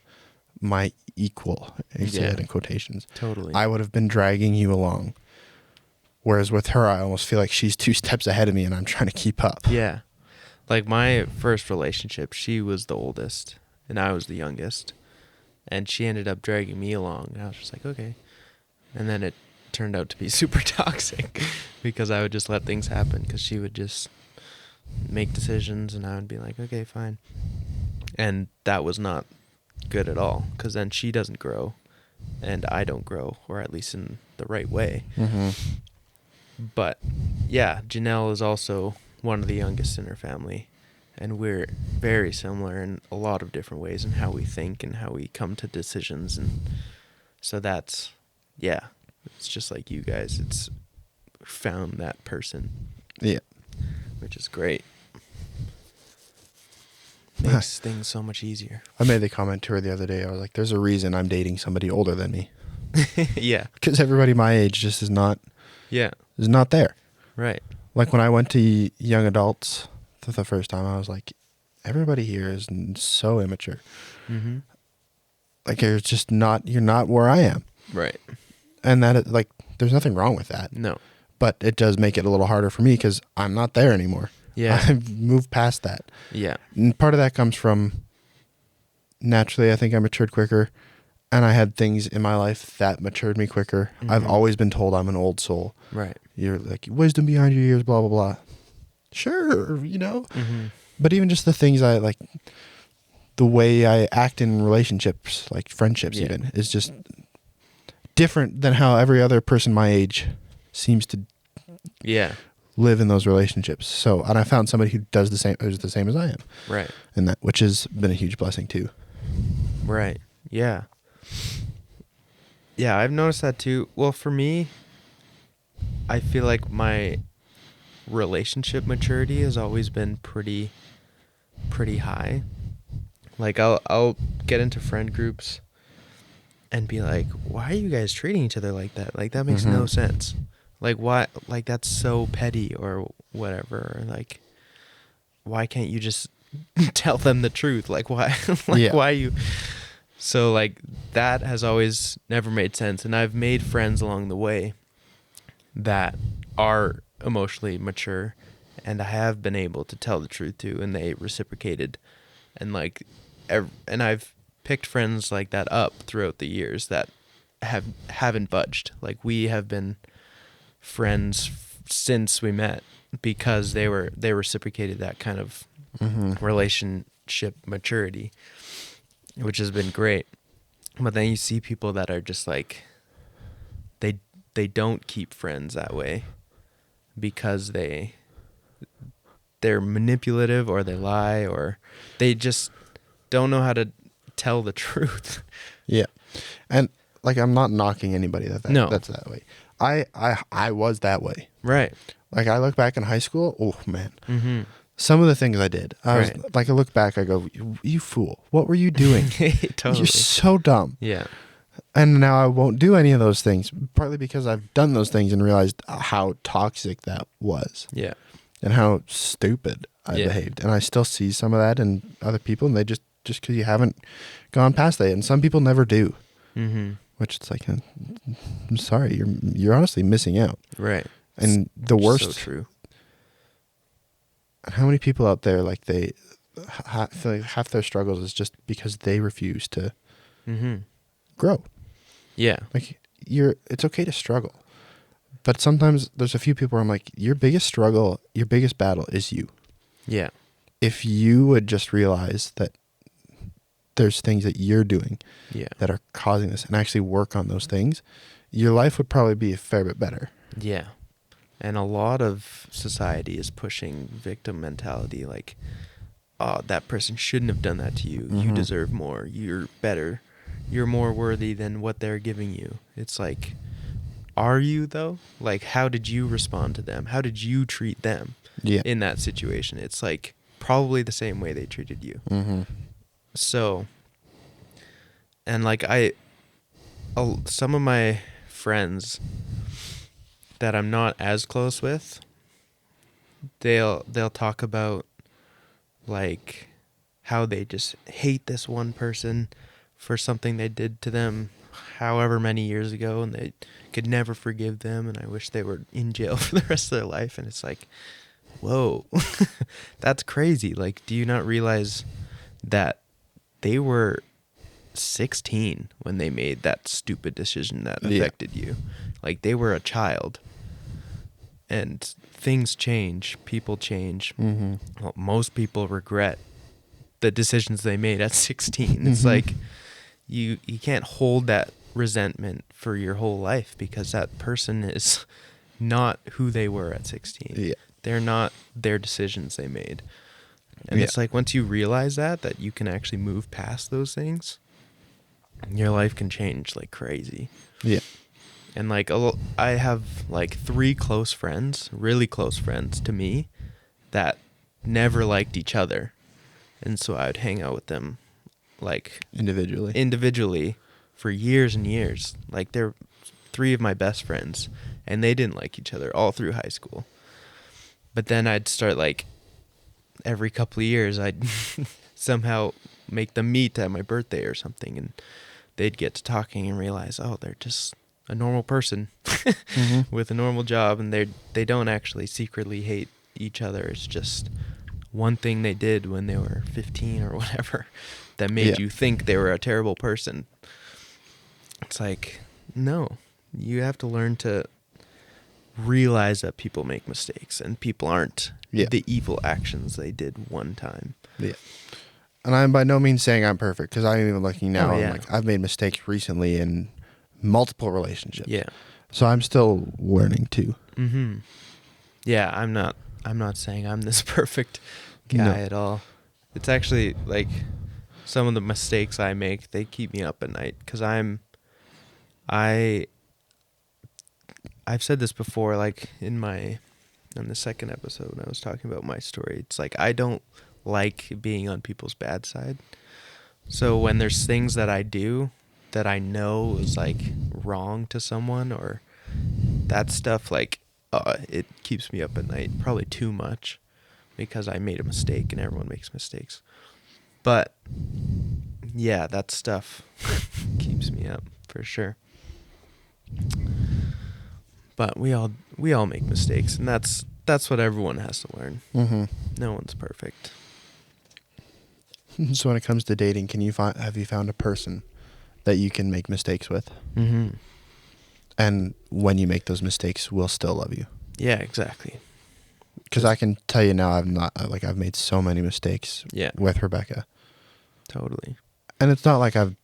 my equal. I say that in quotations. Totally. I would have been dragging you along. Whereas with her, I almost feel like she's 2 steps ahead of me and I'm trying to keep up. Yeah. Like my first relationship, she was the oldest and I was the youngest. And she ended up dragging me along. And I was just like, okay. And then it turned out to be super toxic because I would just let things happen because she would just make decisions and I would be like, okay, fine. And that was not good at all because then she doesn't grow and I don't grow, or at least in the right way. Mm-hmm. But yeah, Janelle is also one of the youngest in her family, and we're very similar in a lot of different ways in how we think and how we come to decisions. And so that's, yeah, it's just like you guys. It's found that person. Yeah. Which is great. Makes things so much easier. I made the comment to her the other day. I was like, there's a reason I'm dating somebody older than me. Yeah. Because everybody my age just is not there. Right. Like when I went to young adults for the first time, I was like, everybody here is so immature. Mm-hmm. Like you're not where I am. Right. And that, like, there's nothing wrong with that. No. But it does make it a little harder for me because I'm not there anymore. Yeah. I've moved past that. Yeah. And part of that comes from, naturally, I think I matured quicker. And I had things in my life that matured me quicker. Mm-hmm. I've always been told I'm an old soul. Right. You're like, wisdom behind your years, blah, blah, blah. Sure, you know? Mm-hmm. But even just the things I like, the way I act in relationships, like friendships even, is just different than how every other person my age seems to live in those relationships. So, and I found somebody who does the same as I am. Right. And that, which has been a huge blessing too. Right. Yeah. Yeah, I've noticed that too. Well, for me, I feel like my relationship maturity has always been pretty high. Like I'll get into friend groups and be like, why are you guys treating each other like that? Like that makes no sense. Like why, like that's so petty or whatever. Or like, why can't you just tell them the truth? Like why, why you, so like that has always never made sense. And I've made friends along the way that are emotionally mature and I have been able to tell the truth to, and they reciprocated. And like, and I've picked friends like that up throughout the years that haven't budged. Like we have been friends since we met because they reciprocated that kind of relationship maturity, which has been great. But then you see people that are just like, they don't keep friends that way because they're manipulative or they lie or they just don't know how to tell the truth. Yeah. And like, I'm not knocking anybody that's that way. I was that way. Right. Like I look back in high school. Oh man. Mm-hmm. Some of the things I did, I was like, I look back, I go, you fool. What were you doing? Totally. You're so dumb. Yeah. And now I won't do any of those things, partly because I've done those things and realized how toxic that was. Yeah. And how stupid I behaved. And I still see some of that in other people, and they just because you haven't gone past that. And some people never do. Mm-hmm. Which it's like, I'm sorry, you're honestly missing out. Right. And the worst. So true. How many people out there, like they feel like half their struggles is just because they refuse to grow. Yeah. Like it's okay to struggle. But sometimes there's a few people where I'm like, your biggest struggle, your biggest battle is you. Yeah. If you would just realize that there's things that you're doing that are causing this and actually work on those things, your life would probably be a fair bit better. Yeah. And a lot of society is pushing victim mentality, like, oh, that person shouldn't have done that to you. You deserve more. You're better. You're more worthy than what they're giving you. It's like, are you though? Like, how did you respond to them? How did you treat them in that situation? It's like probably the same way they treated you. So, and like some of my friends that I'm not as close with, they'll talk about like how they just hate this one person for something they did to them however many years ago, and they could never forgive them, and I wish they were in jail for the rest of their life. And it's like, whoa, that's crazy. Like, do you not realize that they were 16 when they made that stupid decision that affected you? Like, they were a child, and things change, people change. Well, most people regret the decisions they made at 16. It's like you can't hold that resentment for your whole life, because that person is not who they were at 16. They're not their decisions they made. And it's like, once you realize that you can actually move past those things, your life can change like crazy. And like I have like 3 close friends, really close friends to me, that never liked each other. And so I would hang out with them like individually for years and years. Like, they're 3 of my best friends, and they didn't like each other all through high school. But then I'd start, like, every couple of years, I'd somehow make them meet at my birthday or something, and they'd get to talking and realize, oh, they're just a normal person with a normal job, and they don't actually secretly hate each other. It's just one thing they did when they were 15 or whatever that made you think they were a terrible person. It's like, no, you have to learn to realize that people make mistakes, and people aren't the evil actions they did one time. And I'm by no means saying I'm perfect, because I'm even looking now, and like, I've made mistakes recently in multiple relationships. So I'm still learning too. Yeah, I'm not saying I'm this perfect guy at all. It's actually like some of the mistakes I make, they keep me up at night, because I've said this before, like in the second episode when I was talking about my story. It's like, I don't like being on people's bad side. So when there's things that I do that I know is like wrong to someone, or that stuff, like, it keeps me up at night, probably too much, because I made a mistake, and everyone makes mistakes. But yeah, that stuff keeps me up for sure. But we all make mistakes, and that's what everyone has to learn. No one's perfect. So when it comes to dating, have you found a person that you can make mistakes with? And when you make those mistakes, will still love you? Yeah, exactly. Because I can tell you now, I've made so many mistakes with Rebecca. Totally. And it's not like I'm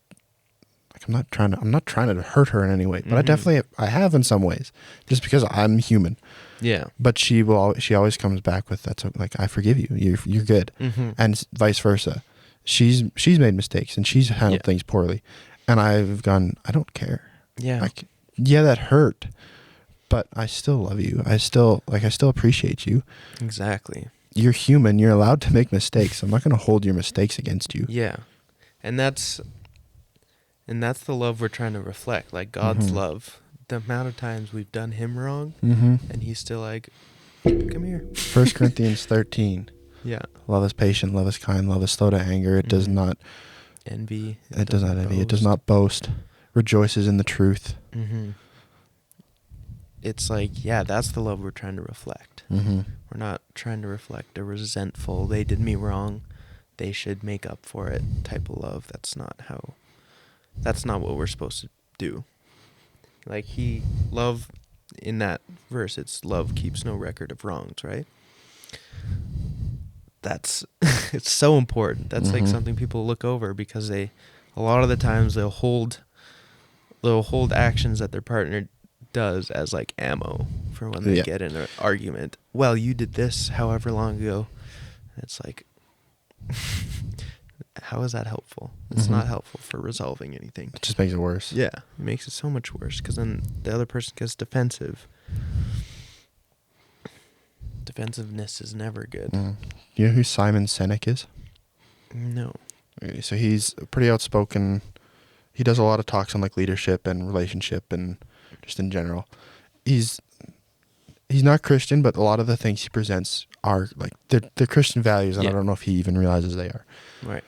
not trying to hurt her in any way, but I have in some ways, just because I'm human. Yeah. But she always comes back with, I forgive you. You're good. And vice versa. She's made mistakes, and she's handled things poorly, and I've gone, I don't care. Yeah. That hurt, but I still love you. I still appreciate you. Exactly. You're human. You're allowed to make mistakes. I'm not going to hold your mistakes against you. Yeah. And that's the love we're trying to reflect, like God's love. The amount of times we've done him wrong, and he's still like, come here. 1 Corinthians 13. Yeah. Love is patient, love is kind, love is slow to anger. It does not envy. It does not envy. It does not boast. Rejoices in the truth. It's like, that's the love we're trying to reflect. We're not trying to reflect a resentful, they did me wrong, they should make up for it type of love. That's not what we're supposed to do. Like, love, in that verse, it's love keeps no record of wrongs, right? That's it's so important. That's like something people look over, because a lot of the times they'll hold actions that their partner does as like ammo for when they get in an argument. Well, you did this however long ago. It's like, how is that helpful? It's not helpful for resolving anything. It just makes it worse. Yeah, it makes it so much worse because then the other person gets defensive. Defensiveness is never good. You know who Simon Sinek is? No. So he's pretty outspoken. He does a lot of talks on like leadership and relationship and just in general. He's not Christian, but a lot of the things he presents are like they're Christian values, and I don't know if he even realizes they are. Right.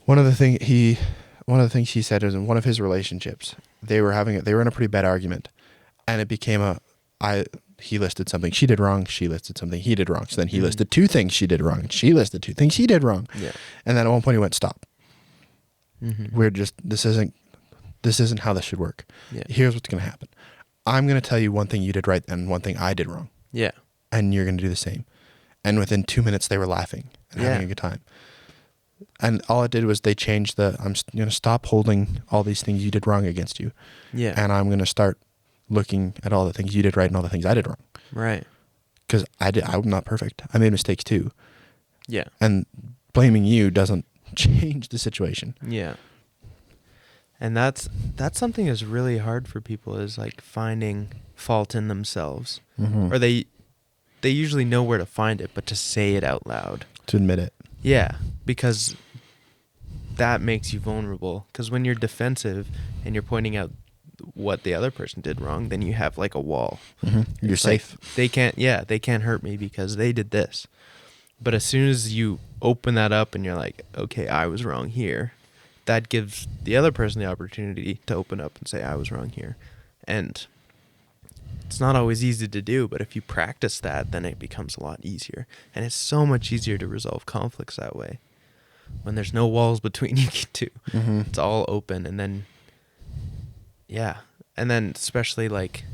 One of the things he said is in one of his relationships, they were in a pretty bad argument, and it became he listed something she did wrong, she listed something he did wrong. So then he listed 2 things she did wrong, and she listed 2 things he did wrong. Yeah. And then at one point he went, stop. This isn't how this should work. Yeah. Here's what's going to happen. I'm going to tell you one thing you did right and one thing I did wrong. Yeah. And you're going to do the same. And within 2 minutes they were laughing and having a good time. And all it did was they changed I'm going to stop holding all these things you did wrong against you. Yeah. And I'm going to start looking at all the things you did right and all the things I did wrong. Right. Because I'm not perfect. I made mistakes too. Yeah. And blaming you doesn't change the situation. Yeah. And that's something that's really hard for people is like finding fault in themselves. Or they usually know where to find it, but to say it out loud. To admit it. Yeah, because that makes you vulnerable. Because when you're defensive and you're pointing out what the other person did wrong, then you have like a wall. You're safe. Like, they can't hurt me because they did this. But as soon as you open that up and you're like, okay, I was wrong here, that gives the other person the opportunity to open up and say, I was wrong here. And it's not always easy to do, but if you practice that, then it becomes a lot easier. And it's so much easier to resolve conflicts that way. When there's no walls between you two. It's all open. And then, yeah. And then especially like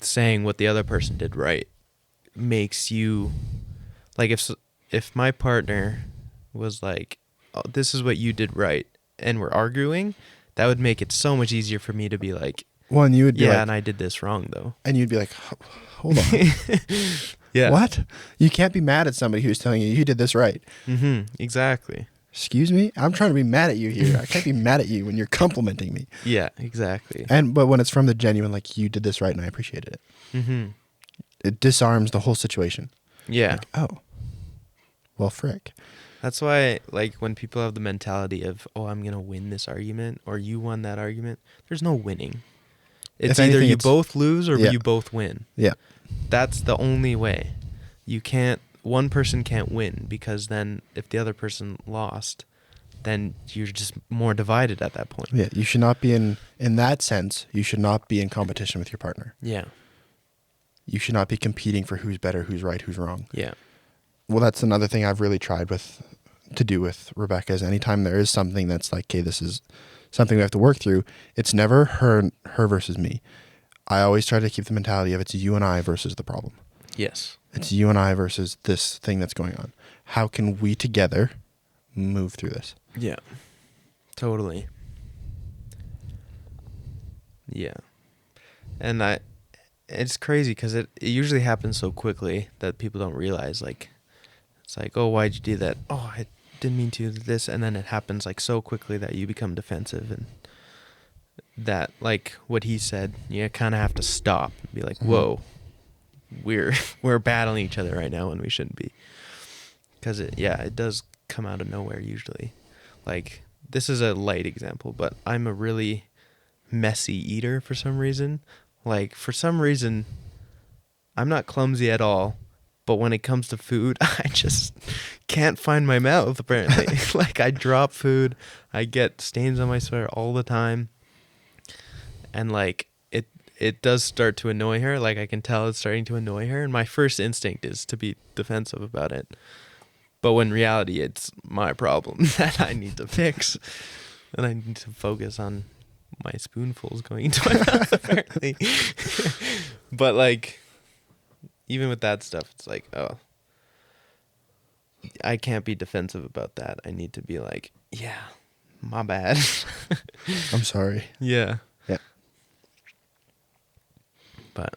saying what the other person did right makes you, like if my partner was like, oh, this is what you did right, and we're arguing, that would make it so much easier for me to be like, well, and you would be like, and I did this wrong though. And you'd be like, hold on. Yeah. What? You can't be mad at somebody who's telling you did this right. Exactly. Excuse me? I'm trying to be mad at you here. I can't be mad at you when you're complimenting me. Yeah, exactly. But when it's from the genuine, like, you did this right and I appreciated it. It disarms the whole situation. Yeah. Like, oh, well, frick. That's why, like, when people have the mentality of, oh, I'm going to win this argument, or you won that argument, there's no winning. It's either you both lose or you both win. Yeah. That's the only way. One person can't win, because then if the other person lost, then you're just more divided at that point. Yeah, you should not be in that sense, you should not be in competition with your partner. Yeah. You should not be competing for who's better, who's right, who's wrong. Yeah. Well, that's another thing I've really tried to do with Rebecca is anytime there is something that's like, okay, this is something we have to work through, it's never her versus me. I always try to keep the mentality of it's you and I versus the problem. Yes. It's you and I versus this thing that's going on. How can we together move through this? Yeah. Totally. Yeah. And it's crazy because it usually happens so quickly that people don't realize, like, it's like, oh, why'd you do that? Oh, I didn't mean to do this. And then it happens like so quickly that you become defensive, and that, like what he said, you kind of have to stop and be like, whoa, we're battling each other right now when we shouldn't be. Because it does come out of nowhere usually. Like, this is a light example, but I'm a really messy eater for some reason. Like, for some reason, I'm not clumsy at all, but when it comes to food, I just can't find my mouth, apparently. Like, I drop food, I get stains on my sweater all the time, and, like, it does start to annoy her. Like, I can tell it's starting to annoy her, and my first instinct is to be defensive about it. But when in reality, it's my problem that I need to fix, and I need to focus on my spoonfuls going into my mouth, apparently. But, like, even with that stuff, it's like, oh, I can't be defensive about that. I need to be like, yeah, my bad. I'm sorry. Yeah. Yeah. But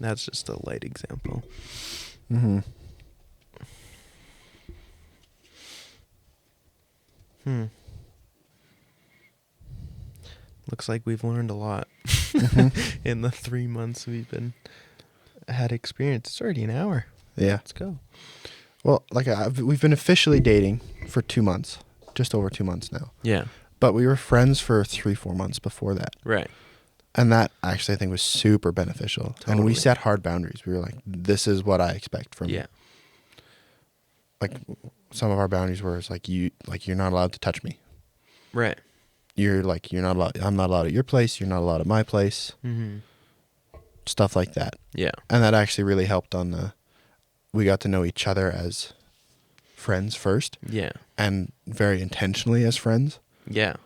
That's just a light example. Mm-hmm. Looks like we've learned a lot in the 3 months we've been had experience. It's already an hour. Yeah. Let's go. Well, like we've been officially dating for 2 months, just over 2 months now. Yeah. But we were friends for 3-4 months before that. Right. And that actually I think was super beneficial. Totally. And we set hard boundaries. We were like, this is what I expect from you. Like some of our boundaries were you're not allowed to touch me. Right. You're not allowed, I'm not allowed at your place, you're not allowed at my place. Mm-hmm. Stuff like that. Yeah. And that actually really helped we got to know each other as friends first. Yeah. And very intentionally as friends. Yeah.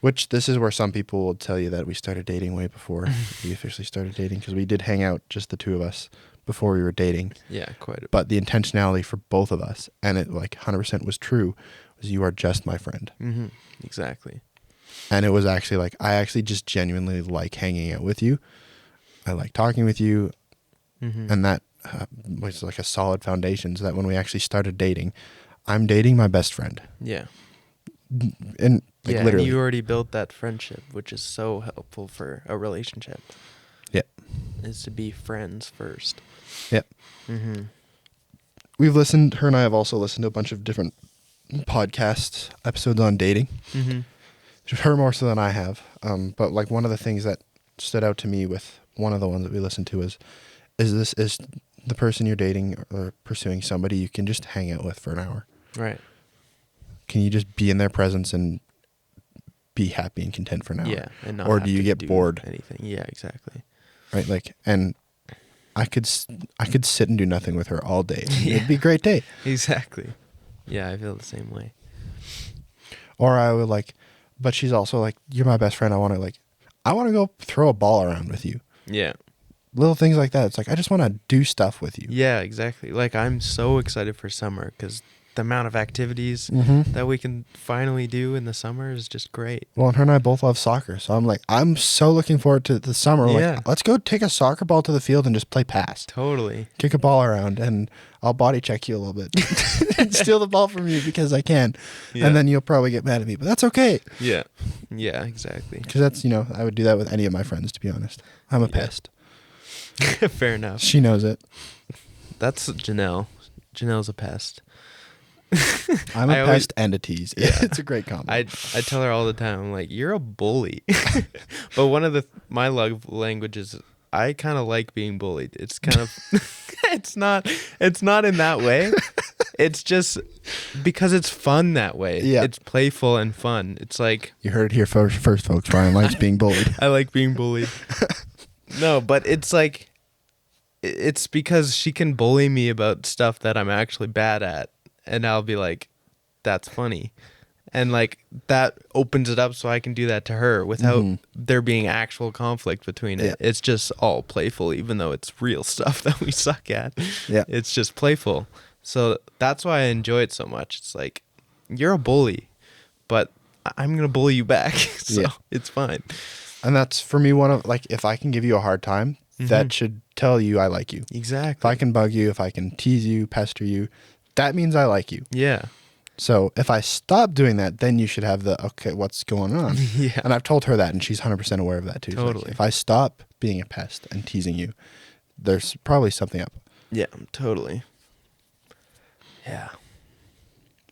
Which this is where some people will tell you that we started dating way before we officially started dating, because we did hang out, just the two of us, before we were dating. Yeah, quite a bit. But the intentionality for both of us, and it 100% was true, was you are just my friend. Mm-hmm. Exactly. And it was actually I actually just genuinely like hanging out with you. I like talking with you. Mm-hmm. And that was a solid foundation, so that when we actually started dating, I'm dating my best friend. Yeah. And literally. And you already built that friendship, which is so helpful for a relationship. Yeah. Is to be friends first. Yeah. Mm-hmm. Her and I have also listened to a bunch of different podcast episodes on dating. Mm-hmm. Her more so than I have. But one of the things that stood out to me with one of the ones that we listened to is the person you're dating or pursuing somebody you can just hang out with for an hour. Right. Can you just be in their presence and be happy and content for an hour? Yeah. And not or have do you to get do bored? Anything. Yeah, exactly. Right. And I could sit and do nothing with her all day. Yeah. It'd be a great day. Exactly. Yeah, I feel the same way. Or I would but she's also you're my best friend. I want to go throw a ball around with you. Yeah. Little things like that. It's I just want to do stuff with you. Yeah, exactly. I'm so excited for summer because the amount of activities Mm-hmm. that we can finally do in the summer is just great. Well, and her and I both love soccer. So I'm so looking forward to the summer. Yeah. Let's go take a soccer ball to the field and just play pass. Totally. Kick a ball around and I'll body check you a little bit. And steal the ball from you because I can. Yeah. And then you'll probably get mad at me, but that's okay. Yeah. Yeah, exactly. Because that's, I would do that with any of my friends, to be honest. I'm a pest. Fair enough. She knows it. That's Janelle. Janelle's a pest. I'm a pest and a tease. Yeah. It's a great combo. I tell her all the time, I'm you're a bully. But one of my love languages, I kind of like being bullied. It's kind of, it's not in that way. It's just because it's fun that way. Yeah. It's playful and fun. It's You heard it here first, folks. Ryan likes being bullied. I like being bullied. No, but it's it's because she can bully me about stuff that I'm actually bad at. And I'll be that's funny. And that opens it up so I can do that to her without there being actual conflict between it. Yeah. It's just all playful, even though it's real stuff that we suck at. Yeah. It's just playful. So that's why I enjoy it so much. It's you're a bully, but I'm going to bully you back. So it's fine. And that's for me one of if I can give you a hard time, that should tell you I like you. Exactly. If I can bug you, if I can tease you, pester you, that means I like you. Yeah. So if I stop doing that, then you should have okay, what's going on? Yeah. And I've told her that, and she's 100% aware of that too. Totally. If I stop being a pest and teasing you, there's probably something up. Yeah, totally. Yeah.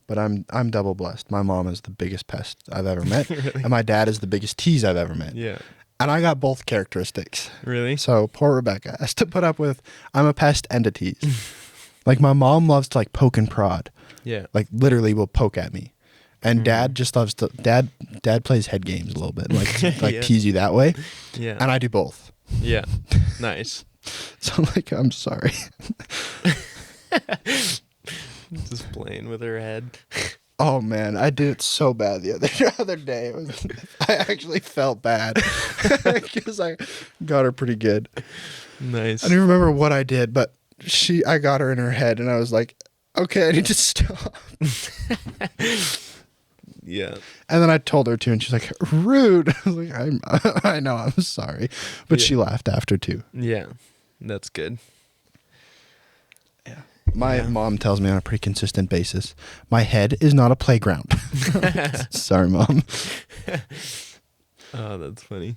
But I'm double blessed. My mom is the biggest pest I've ever met, Really? and my dad is the biggest tease I've ever met. Yeah. And I got both characteristics. Really? So poor Rebecca has to put up with I'm a pest and a tease. My mom loves to poke and prod. Yeah. Literally will poke at me. And dad just loves to dad plays head games a little bit. Yeah. Tease you that way. Yeah. And I do both. Yeah. Nice. So I'm sorry. Just playing with her head. Oh man, I did it so bad the other day. I actually felt bad because I got her pretty good. Nice. I don't even remember what I did, but I got her in her head, and I was like, okay, I need to stop. Yeah. And then I told her to, and she's like, rude. I was like, I know, I'm sorry, but she laughed after too. Yeah. That's good. Yeah. My mom tells me on a pretty consistent basis, my head is not a playground. Sorry, Mom. Oh, that's funny.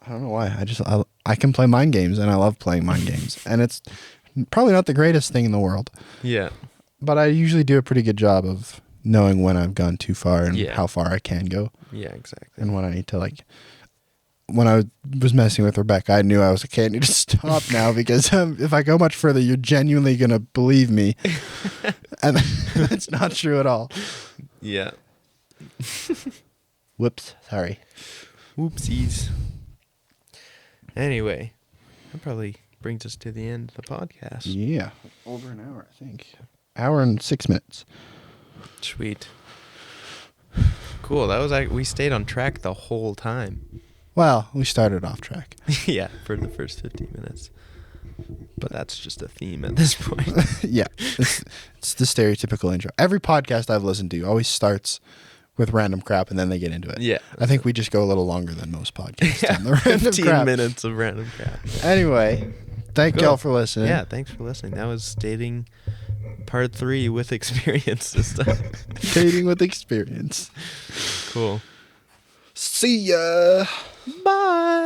I don't know why. I can play mind games, and I love playing mind games. And it's probably not the greatest thing in the world. Yeah. But I usually do a pretty good job of knowing when I've gone too far and Yeah. how far I can go. Yeah, exactly. And when I need to, like... When I was messing with Rebecca, I knew I was like, okay, I need to stop now because if I go much further, you're genuinely going to believe me. And that's not true at all. Yeah. Whoops. Sorry. Whoopsies. Anyway, that probably brings us to the end of the podcast. Yeah. Over an hour, I think. Hour and 6 minutes. Sweet. Cool. That was we stayed on track the whole time. Well, we started off track. Yeah, for the first 15 minutes. But that's just a theme at this point. Yeah. It's the stereotypical intro. Every podcast I've listened to always starts with random crap and then they get into it. Yeah. I think we just go a little longer than most podcasts. Yeah, On the random 15 crap. minutes of random crap. Anyway, thank Cool. y'all for listening. Yeah, thanks for listening. That was dating part 3 with experience this time. Dating with experience. Cool. See ya. Bye.